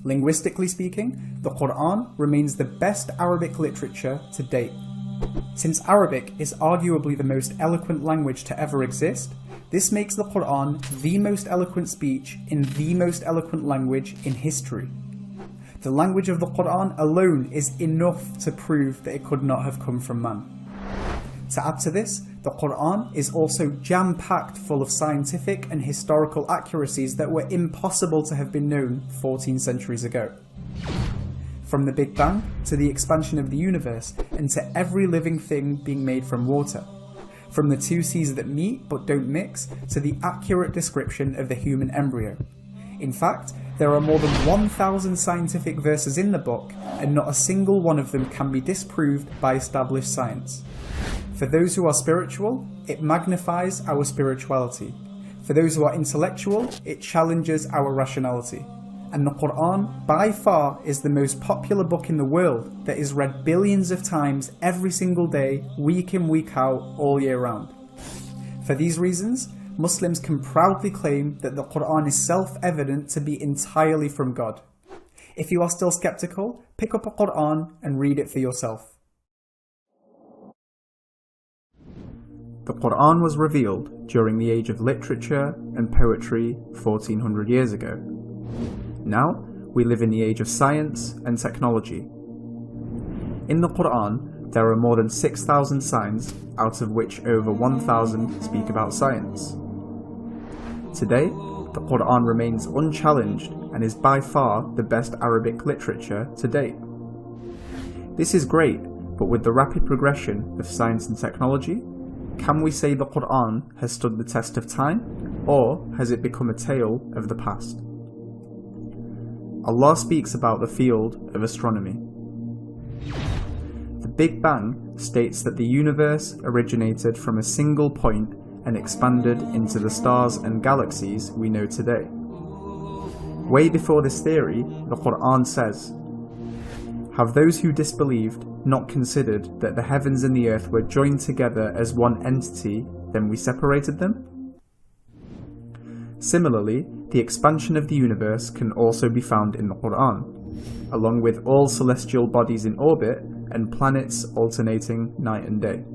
Linguistically speaking, the Quran remains the best Arabic literature to date. Since Arabic is arguably the most eloquent language to ever exist, this makes the Quran the most eloquent speech in the most eloquent language in history. The language of the Quran alone is enough to prove that it could not have come from man. To add to this, the Quran is also jam-packed full of scientific and historical accuracies that were impossible to have been known 14 centuries ago. From the Big Bang to the expansion of the universe and to every living thing being made from water. From the two seas that meet but don't mix to the accurate description of the human embryo. In fact, there are more than 1,000 scientific verses in the book and not a single one of them can be disproved by established science. For those who are spiritual, it magnifies our spirituality. For those who are intellectual, it challenges our rationality. And the Quran, by far, is the most popular book in the world that is read billions of times every single day, week in, week out, all year round. For these reasons, Muslims can proudly claim that the Quran is self-evident to be entirely from God. If you are still skeptical, pick up a Quran and read it for yourself. The Quran was revealed during the age of literature and poetry 1400 years ago. Now, we live in the age of science and technology. In the Quran, there are more than 6,000 signs, out of which over 1,000 speak about science. Today, the Quran remains unchallenged and is by far the best Arabic literature to date. This is great, but with the rapid progression of science and technology, can we say the Quran has stood the test of time, or has it become a tale of the past? Allah speaks about the field of astronomy. The Big Bang states that the universe originated from a single point and expanded into the stars and galaxies we know today. Way before this theory, the Quran says, "Have those who disbelieved not considered that the heavens and the earth were joined together as one entity, then we separated them?" Similarly, the expansion of the universe can also be found in the Quran, along with all celestial bodies in orbit and planets alternating night and day.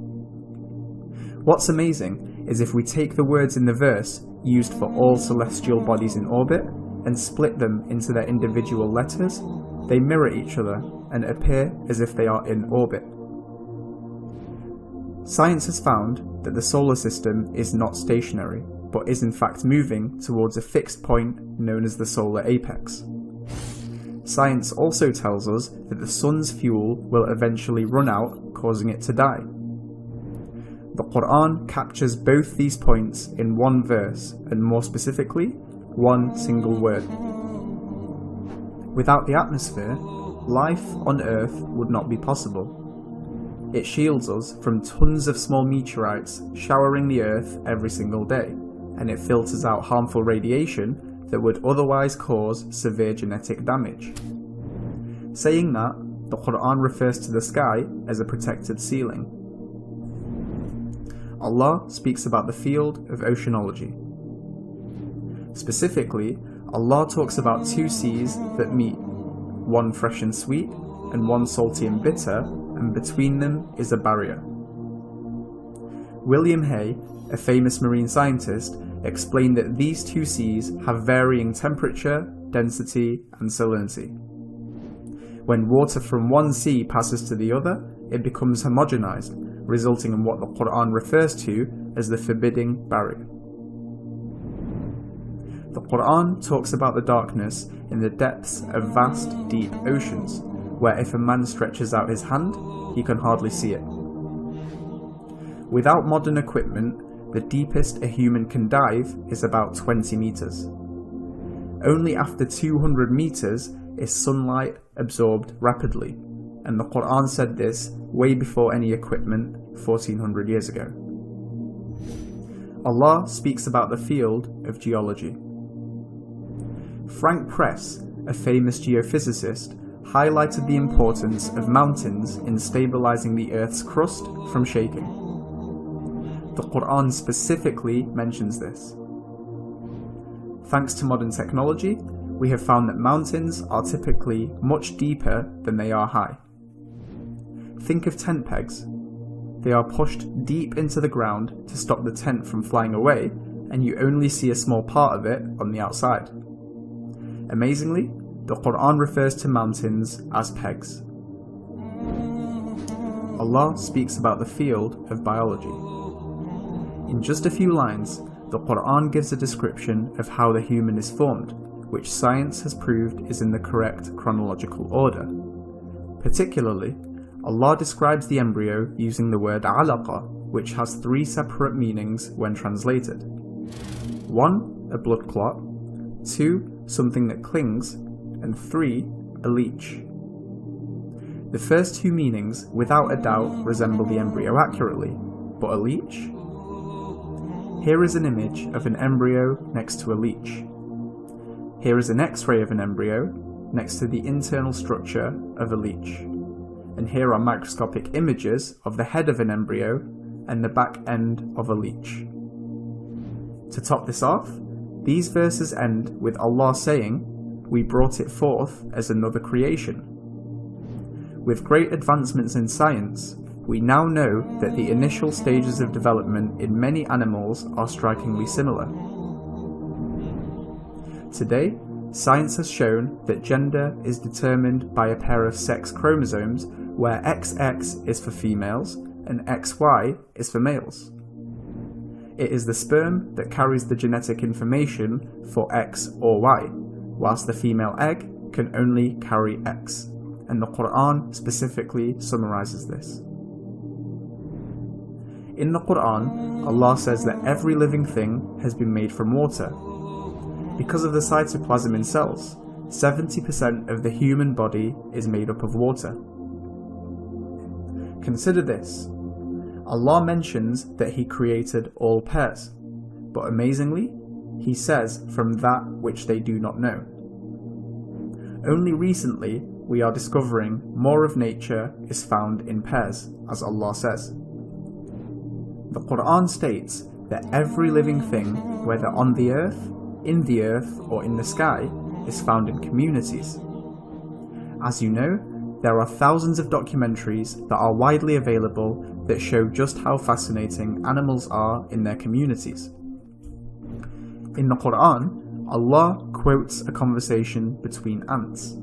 What's amazing is if we take the words in the verse used for all celestial bodies in orbit and split them into their individual letters, they mirror each other and appear as if they are in orbit. Science has found that the solar system is not stationary, but is in fact moving towards a fixed point known as the solar apex. Science also tells us that the sun's fuel will eventually run out, causing it to die. The Quran captures both these points in one verse, and more specifically, one single word. Without the atmosphere, life on Earth would not be possible. It shields us from tons of small meteorites showering the Earth every single day, and it filters out harmful radiation that would otherwise cause severe genetic damage. Saying that, the Quran refers to the sky as a protected ceiling. Allah speaks about the field of oceanology. Specifically, Allah talks about two seas that meet, one fresh and sweet, and one salty and bitter, and between them is a barrier. William Hay, a famous marine scientist, explained that these two seas have varying temperature, density, and salinity. When water from one sea passes to the other, it becomes homogenized, resulting in what the Quran refers to as the forbidding barrier. The Quran talks about the darkness in the depths of vast, deep oceans, where if a man stretches out his hand, he can hardly see it. Without modern equipment, the deepest a human can dive is about 20 meters. Only after 200 meters is sunlight absorbed rapidly, and the Quran said this way before any equipment 1400 years ago. Allah speaks about the field of geology. Frank Press, a famous geophysicist, highlighted the importance of mountains in stabilizing the Earth's crust from shaking. The Quran specifically mentions this. Thanks to modern technology, we have found that mountains are typically much deeper than they are high. Think of tent pegs. They are pushed deep into the ground to stop the tent from flying away, and you only see a small part of it on the outside. Amazingly, the Quran refers to mountains as pegs. Allah speaks about the field of biology. In just a few lines, the Quran gives a description of how the human is formed, which science has proved is in the correct chronological order. Particularly, Allah describes the embryo using the word alaqa, which has three separate meanings when translated. 1. A blood clot, 2. Something that clings, and 3. A leech. The first two meanings, without a doubt, resemble the embryo accurately, but a leech? Here is an image of an embryo next to a leech. Here is an X-ray of an embryo next to the internal structure of a leech. And here are microscopic images of the head of an embryo and the back end of a leech. To top this off, these verses end with Allah saying, "We brought it forth as another creation." With great advancements in science, we now know that the initial stages of development in many animals are strikingly similar. Today, science has shown that gender is determined by a pair of sex chromosomes where XX is for females and XY is for males. It is the sperm that carries the genetic information for X or Y, whilst the female egg can only carry X, and the Quran specifically summarizes this. In the Quran, Allah says that every living thing has been made from water. Because of the cytoplasm in cells, 70% of the human body is made up of water. Consider this. Allah mentions that He created all pairs, but amazingly, He says from that which they do not know. Only recently, we are discovering more of nature is found in pairs, as Allah says. The Quran states that every living thing, whether on the earth, in the earth, or in the sky, is found in communities. As you know, there are thousands of documentaries that are widely available that show just how fascinating animals are in their communities. In the Quran, Allah quotes a conversation between ants.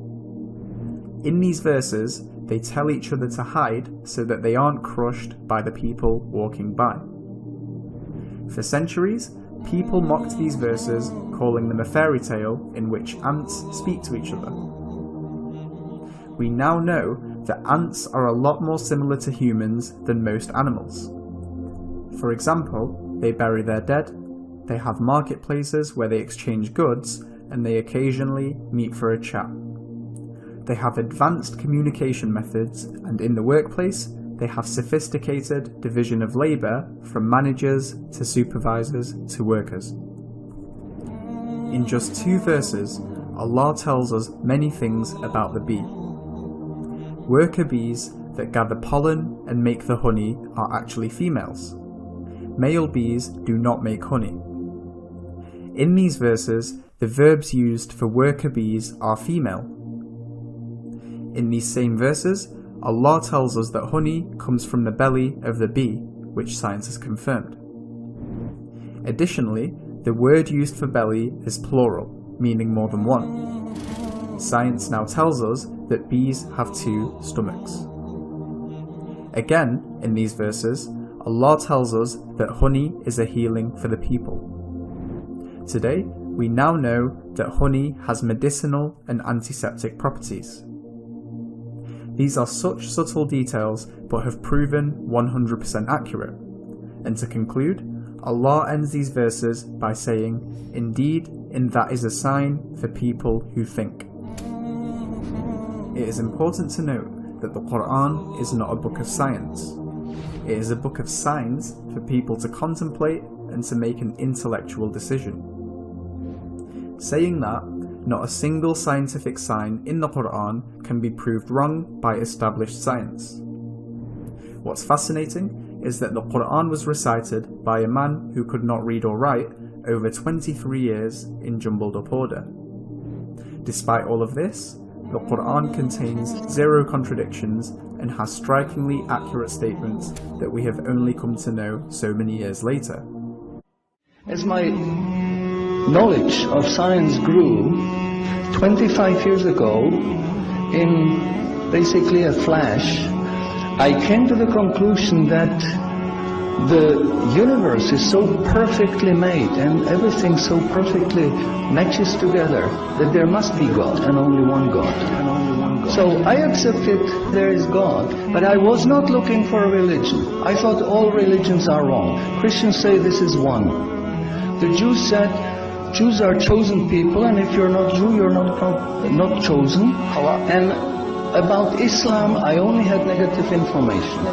In these verses, they tell each other to hide so that they aren't crushed by the people walking by. For centuries, people mocked these verses, calling them a fairy tale in which ants speak to each other. We now know that ants are a lot more similar to humans than most animals. For example, they bury their dead, they have marketplaces where they exchange goods, and they occasionally meet for a chat. They have advanced communication methods, and in the workplace, they have sophisticated division of labour from managers to supervisors to workers. In just 2 verses, Allah tells us many things about the bee. Worker bees that gather pollen and make the honey are actually females. Male bees do not make honey. In these verses, the verbs used for worker bees are female. In these same verses, Allah tells us that honey comes from the belly of the bee, which science has confirmed. Additionally, the word used for belly is plural, meaning more than one. Science now tells us that bees have 2 stomachs. Again, in these verses, Allah tells us that honey is a healing for the people. Today, we now know that honey has medicinal and antiseptic properties. These are such subtle details, but have proven 100% accurate. And to conclude, Allah ends these verses by saying, "Indeed, in that is a sign for people who think." It is important to note that the Quran is not a book of science. It is a book of signs for people to contemplate and to make an intellectual decision. Saying that, not a single scientific sign in the Quran can be proved wrong by established science. What's fascinating is that the Quran was recited by a man who could not read or write over 23 years in jumbled up order. Despite all of this, the Quran contains 0 contradictions and has strikingly accurate statements that we have only come to know so many years later. As my knowledge of science grew, 25 years ago, in basically a flash, I came to the conclusion that the universe is so perfectly made and everything so perfectly matches together that there must be God and only one God. So I accepted there is God, but I was not looking for a religion. I thought all religions are wrong. Christians say this is one. The Jews said Jews are chosen people, and if you're not Jew, you're not chosen. And about Islam, I only had negative information.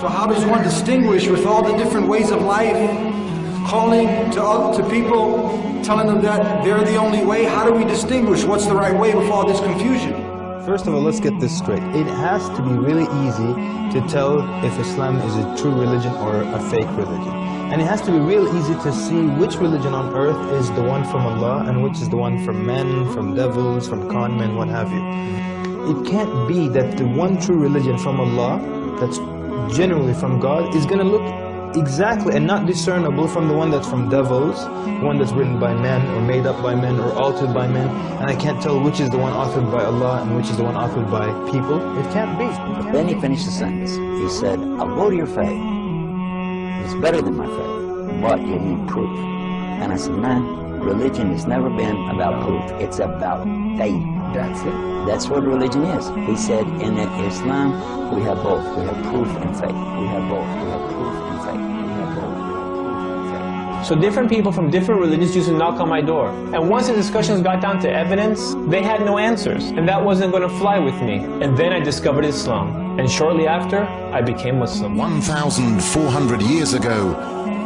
So how does one distinguish with all the different ways of life, calling to people, telling them that they're the only way? How do we distinguish what's the right way with all this confusion? First of all, let's get this straight. It has to be really easy to tell if Islam is a true religion or a fake religion. And it has to be real easy to see which religion on earth is the one from Allah and which is the one from men, from devils, from con men, what have you. It can't be that the one true religion from Allah, that's genuinely from God, is going to look exactly and not discernible from the one that's from devils, the one that's written by men or made up by men or altered by men, and I can't tell which is the one authored by Allah and which is the one authored by people. It can't be. But then he finished the sentence. He said, I'll go to your faith. It's better than my faith, but you'll need proof. And I said, man, religion has never been about proof. It's about faith. That's it. That's what religion is. He said, in Islam, we have both. We have proof and faith. We have both. We have proof and faith. We have both. We have proof and faith. So different people from different religions used to knock on my door. And once the discussions got down to evidence, they had no answers. And that wasn't going to fly with me. And then I discovered Islam. And shortly after, I became Muslim. 1,400 years ago,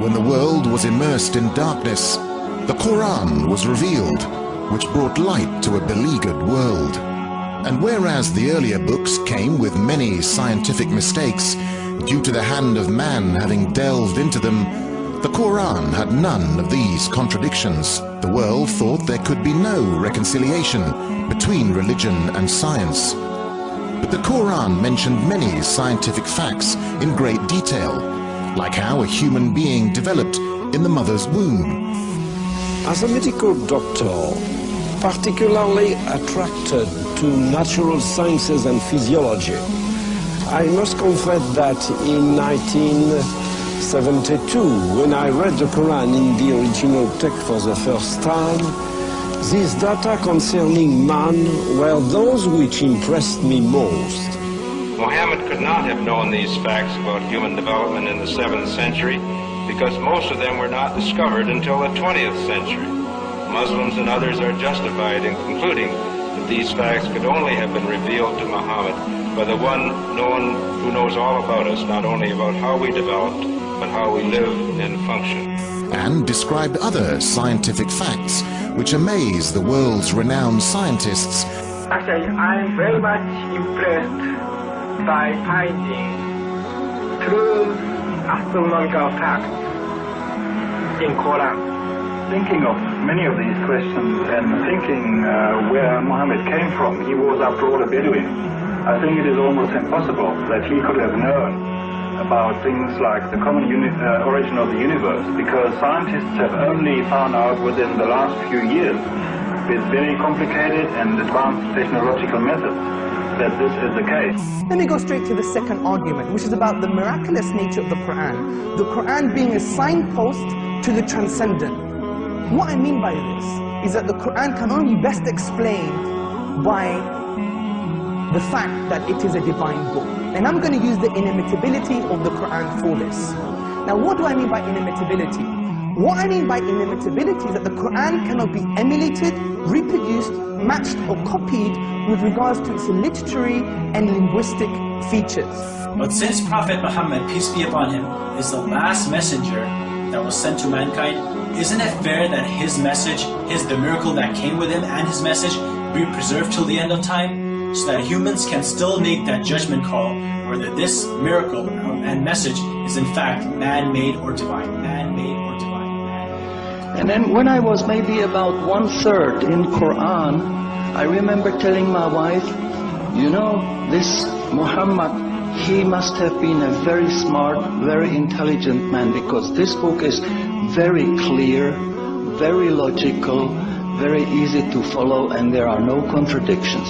when the world was immersed in darkness, the Quran was revealed, which brought light to a beleaguered world. And whereas the earlier books came with many scientific mistakes, due to the hand of man having delved into them, the Quran had none of these contradictions. The world thought there could be no reconciliation between religion and science. But the Quran mentioned many scientific facts in great detail, like how a human being developed in the mother's womb. As a medical doctor, particularly attracted to natural sciences and physiology, I must confess that in 1972, when I read the Quran in the original text for the first time, these data concerning man were those which impressed me most. Muhammad could not have known these facts about human development in the 7th century because most of them were not discovered until the 20th century. Muslims and others are justified in concluding that these facts could only have been revealed to Muhammad by the one who knows all about us, not only about how we developed, but how we live and function. And described other scientific facts which amaze the world's renowned scientists. Actually, I'm very much impressed by finding true astronomical facts in Quran. Thinking of many of these questions and thinking where Muhammad came from, he was after all a Bedouin. I think it is almost impossible that he could have known about things like the common origin of the universe, because scientists have only found out within the last few years, with very complicated and advanced technological methods, that this is the case. Let me go straight to the second argument, which is about the miraculous nature of the Quran. The Quran being a signpost to the transcendent. What I mean by this is that the Quran can only be best explained by the fact that it is a divine book. And I'm going to use the inimitability of the Quran for this. Now, what do I mean by inimitability? What I mean by inimitability is that the Quran cannot be emulated, reproduced, matched or copied with regards to its literary and linguistic features. But since Prophet Muhammad, peace be upon him, is the last messenger that was sent to mankind, isn't it fair that his message, the miracle that came with him and his message be preserved till the end of time? So that humans can still make that judgment call whether this miracle and message is in fact man-made or divine. Man-made or divine. Man-made. And then when I was maybe about 1/3 in Quran, I remember telling my wife, you know, this Muhammad, he must have been a very smart, very intelligent man, because this book is very clear, very logical, very easy to follow, and there are no contradictions.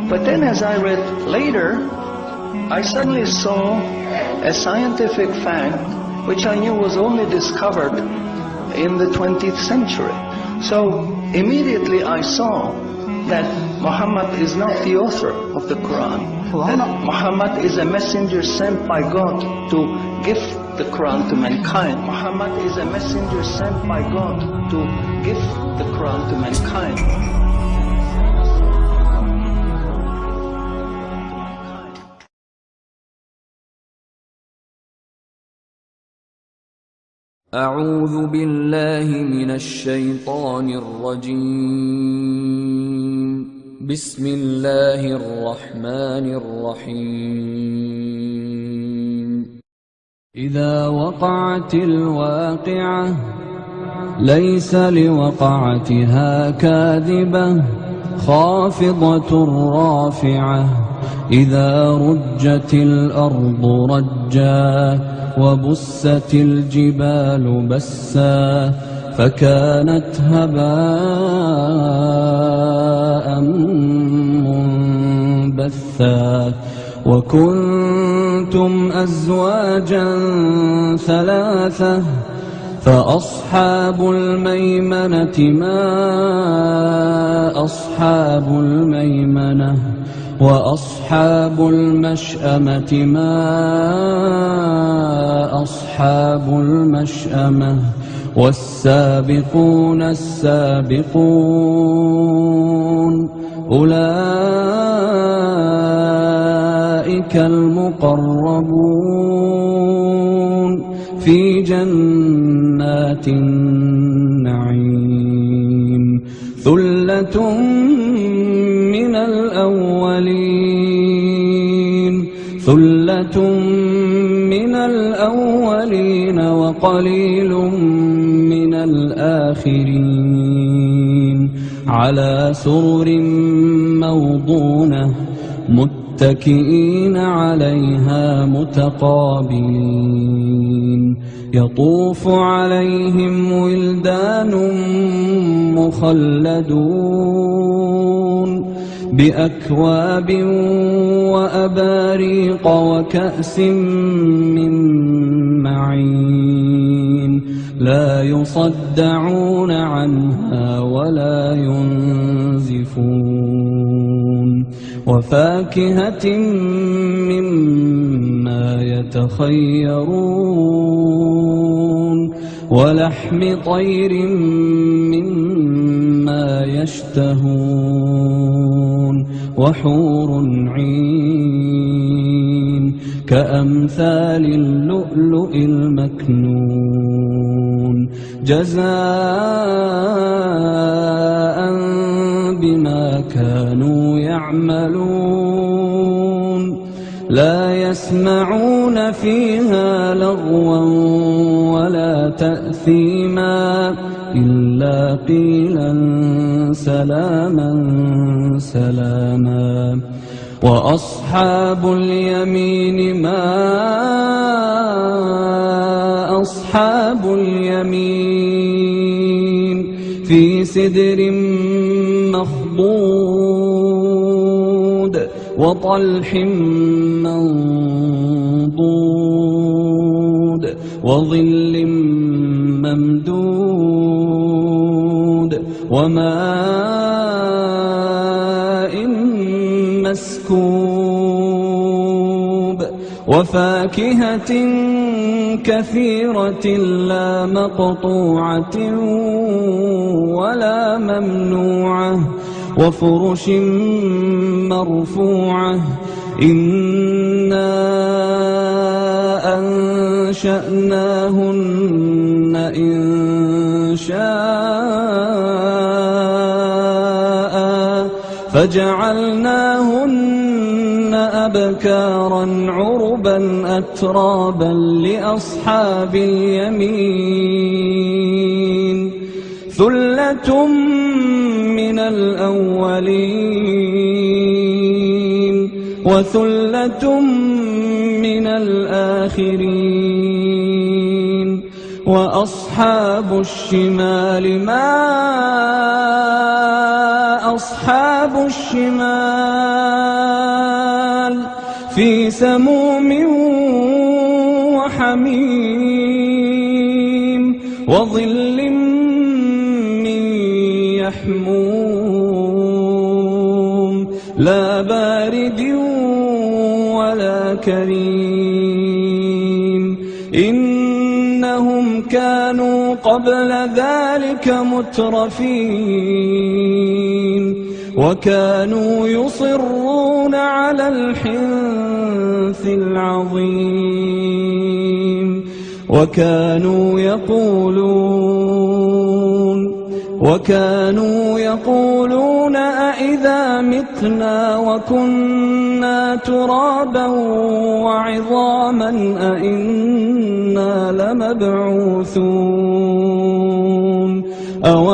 But then as I read later, I suddenly saw a scientific fact which I knew was only discovered in the 20th century. So immediately I saw that Muhammad is not the author of the Quran. That Muhammad is a messenger sent by God to give the Quran to mankind. Muhammad is a messenger sent by God to give the Quran to mankind. أعوذ بالله من الشيطان الرجيم بسم الله الرحمن الرحيم إذا وقعت الواقعة ليس لوقعتها كاذبة خافضة رافعة إذا رجت الأرض رجا وبست الجبال بسا فكانت هباء منبثا وكنتم أزواجا ثلاثة فأصحاب الميمنة ما أصحاب الميمنة وأصحاب المشأمة ما أصحاب المشأمة والسابقون السابقون أولئك المقربون في جنات النعيم ثلة من الأولين ثلة من الأولين وقليل من الآخرين على سرر موضونة متكئين عليها متقابلين يطوف عليهم ولدان مخلدون بأكواب وأباريق وكأس من معين لا يصدعون عنها ولا ينزفون وفاكهة مما يتخيرون ولحم طير مما يشتهون وحور عين كأمثال اللؤلؤ المكنون جزاء بما كانوا يعملون لا يسمعون فيها لغوا ولا تأثيما إلا قيلا سلاما سلاما وأصحاب اليمين ما أصحاب اليمين في سدر مخضود وطلح منضود وظل ممدود وماء مسكوب وفاكهة كثيرة لا مقطوعة ولا ممنوعة وفرش مرفوعة إنا أنشأناهن إنشاء فجعلناهن أبكارا عربا أترابا لأصحاب اليمين ثلة من الأولين وثلة من الآخرين وأصحاب الشمال ما أصحاب الشمال في سموم وحميم وظل من يحموم لا بارد ولا كريم إنهم كانوا قبل ذلك مترفين وكانوا يصرون على الحنث العظيم وكانوا يقولون وكانوا يقولون أئذا متنا وكنا ترابا وعظاما أئنا لمبعوثون أو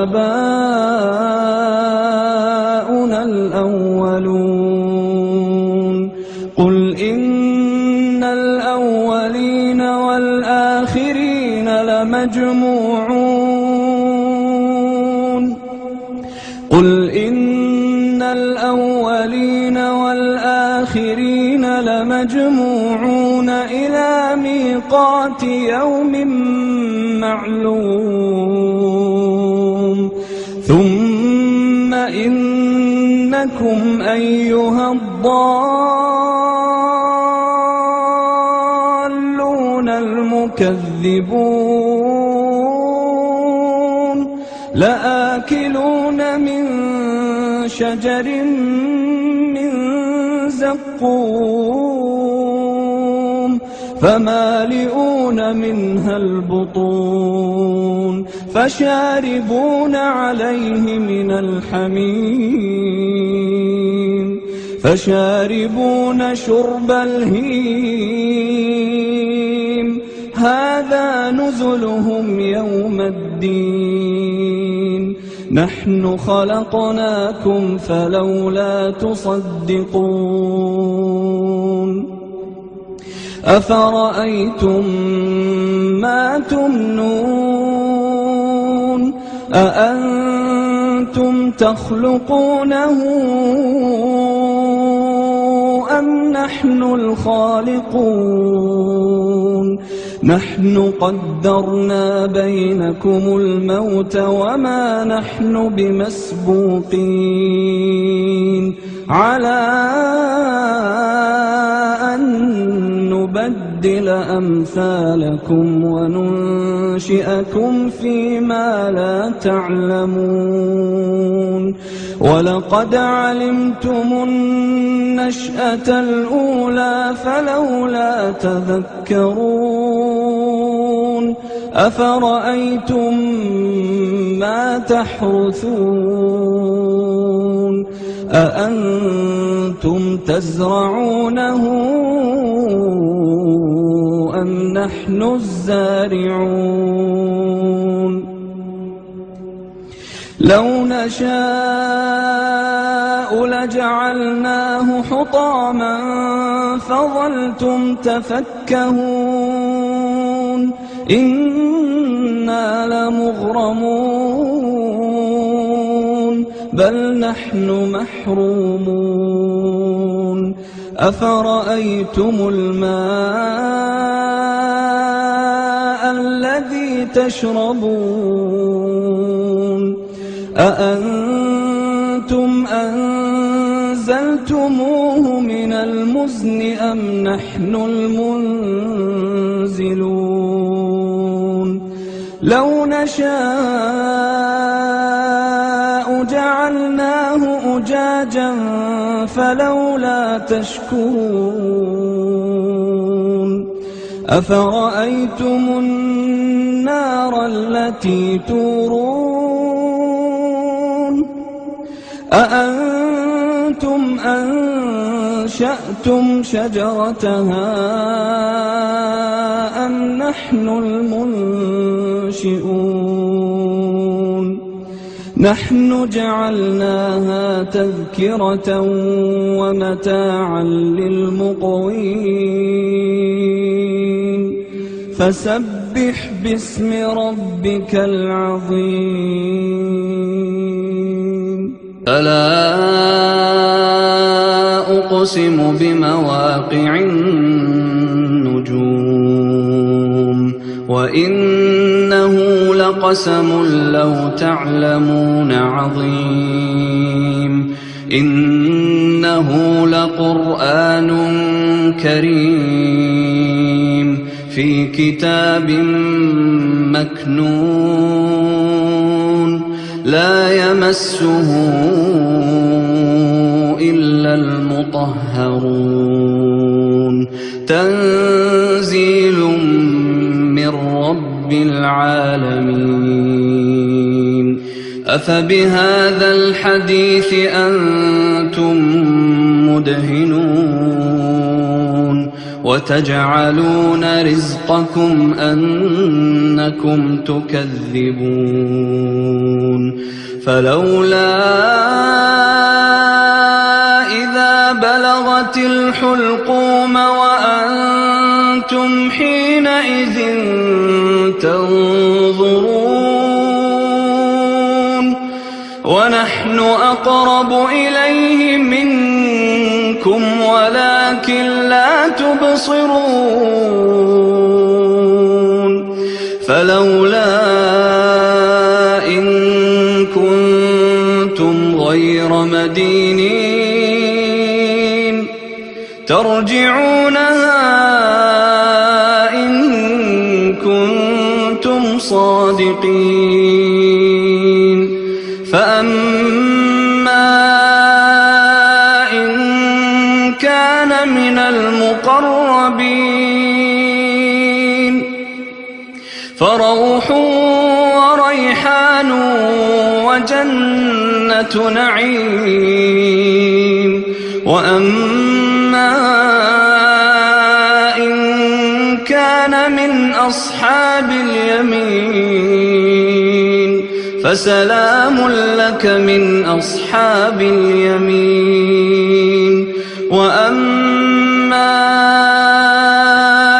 آباؤنا الأولون قل إن الأولين والآخرين لمجموعون قل إن الأولين والآخرين لمجموعون إلى ميقات يوم معلوم ثم إنكم أيها الضالون المكذبون لآكلون من شجر من زقوم فمالئون منها البطون فشاربون عليه من الحميم فشاربون شرب الهيم هذا نزلهم يوم الدين نحن خلقناكم فلولا تصدقون أفرأيتم ما تمنون أأنتم تخلقونه أم نحن الخالقون نحن قدرنا بينكم الموت وما نحن بمسبوقين على أن نبدل أمثالكم وننشئكم فيما لا تعلمون ولقد علمتم النشأة الأولى فلولا تذكرون أفرأيتم ما تحرثون أأنتم تزرعونه أم نحن الزارعون لو نشاء لجعلناه حطاما فظلتم تفكهون إنا لمغرمون بل نحن محرومون أفرأيتم الماء الذي تشربون أأنتم أنزلتموه من المزن أم نحن المنزلون لو نشاء جعلناه أجاجا فلولا تشكرون أفرأيتم النار التي تورون أأنتم أنشأتم شجرتها أم نحن المنشئون نحن جعلناها تذكرة ومتاعا للمقوين فسبح باسم ربك العظيم ألا أقسم بمواقع النجوم وإنه لقسم لو تعلمون عظيم إنه لقرآن كريم في كتاب مكنون لا يمسه إلا المطهرون تنزيل من رب العالمين أفبهذا الحديث أنتم مدهنون وتجعلون رزقكم أنكم تكذبون فلولا إذا بلغت الحلقوم وأنتم حينئذ تنظرون ونحن أقرب إليه منكم ولكن لا تبصرون فلولا إن كنتم غير مدينين ترجعونها إن كنتم صادقين فأما إن كان من المقربين فروح وريحان وجنة نعيم وأما إن كان من أصحاب اليمين فسلام لك من أصحاب اليمين وأما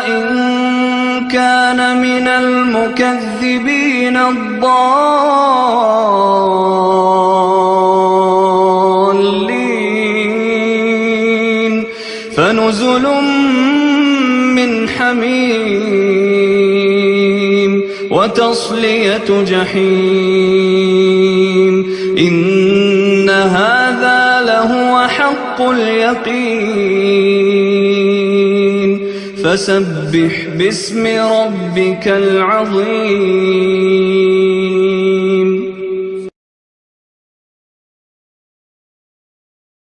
إن كان من المكذبين الضالين فنزل من حميم وتصلية جحيم إن هذا لهو حق اليقين فسبح باسم ربك العظيم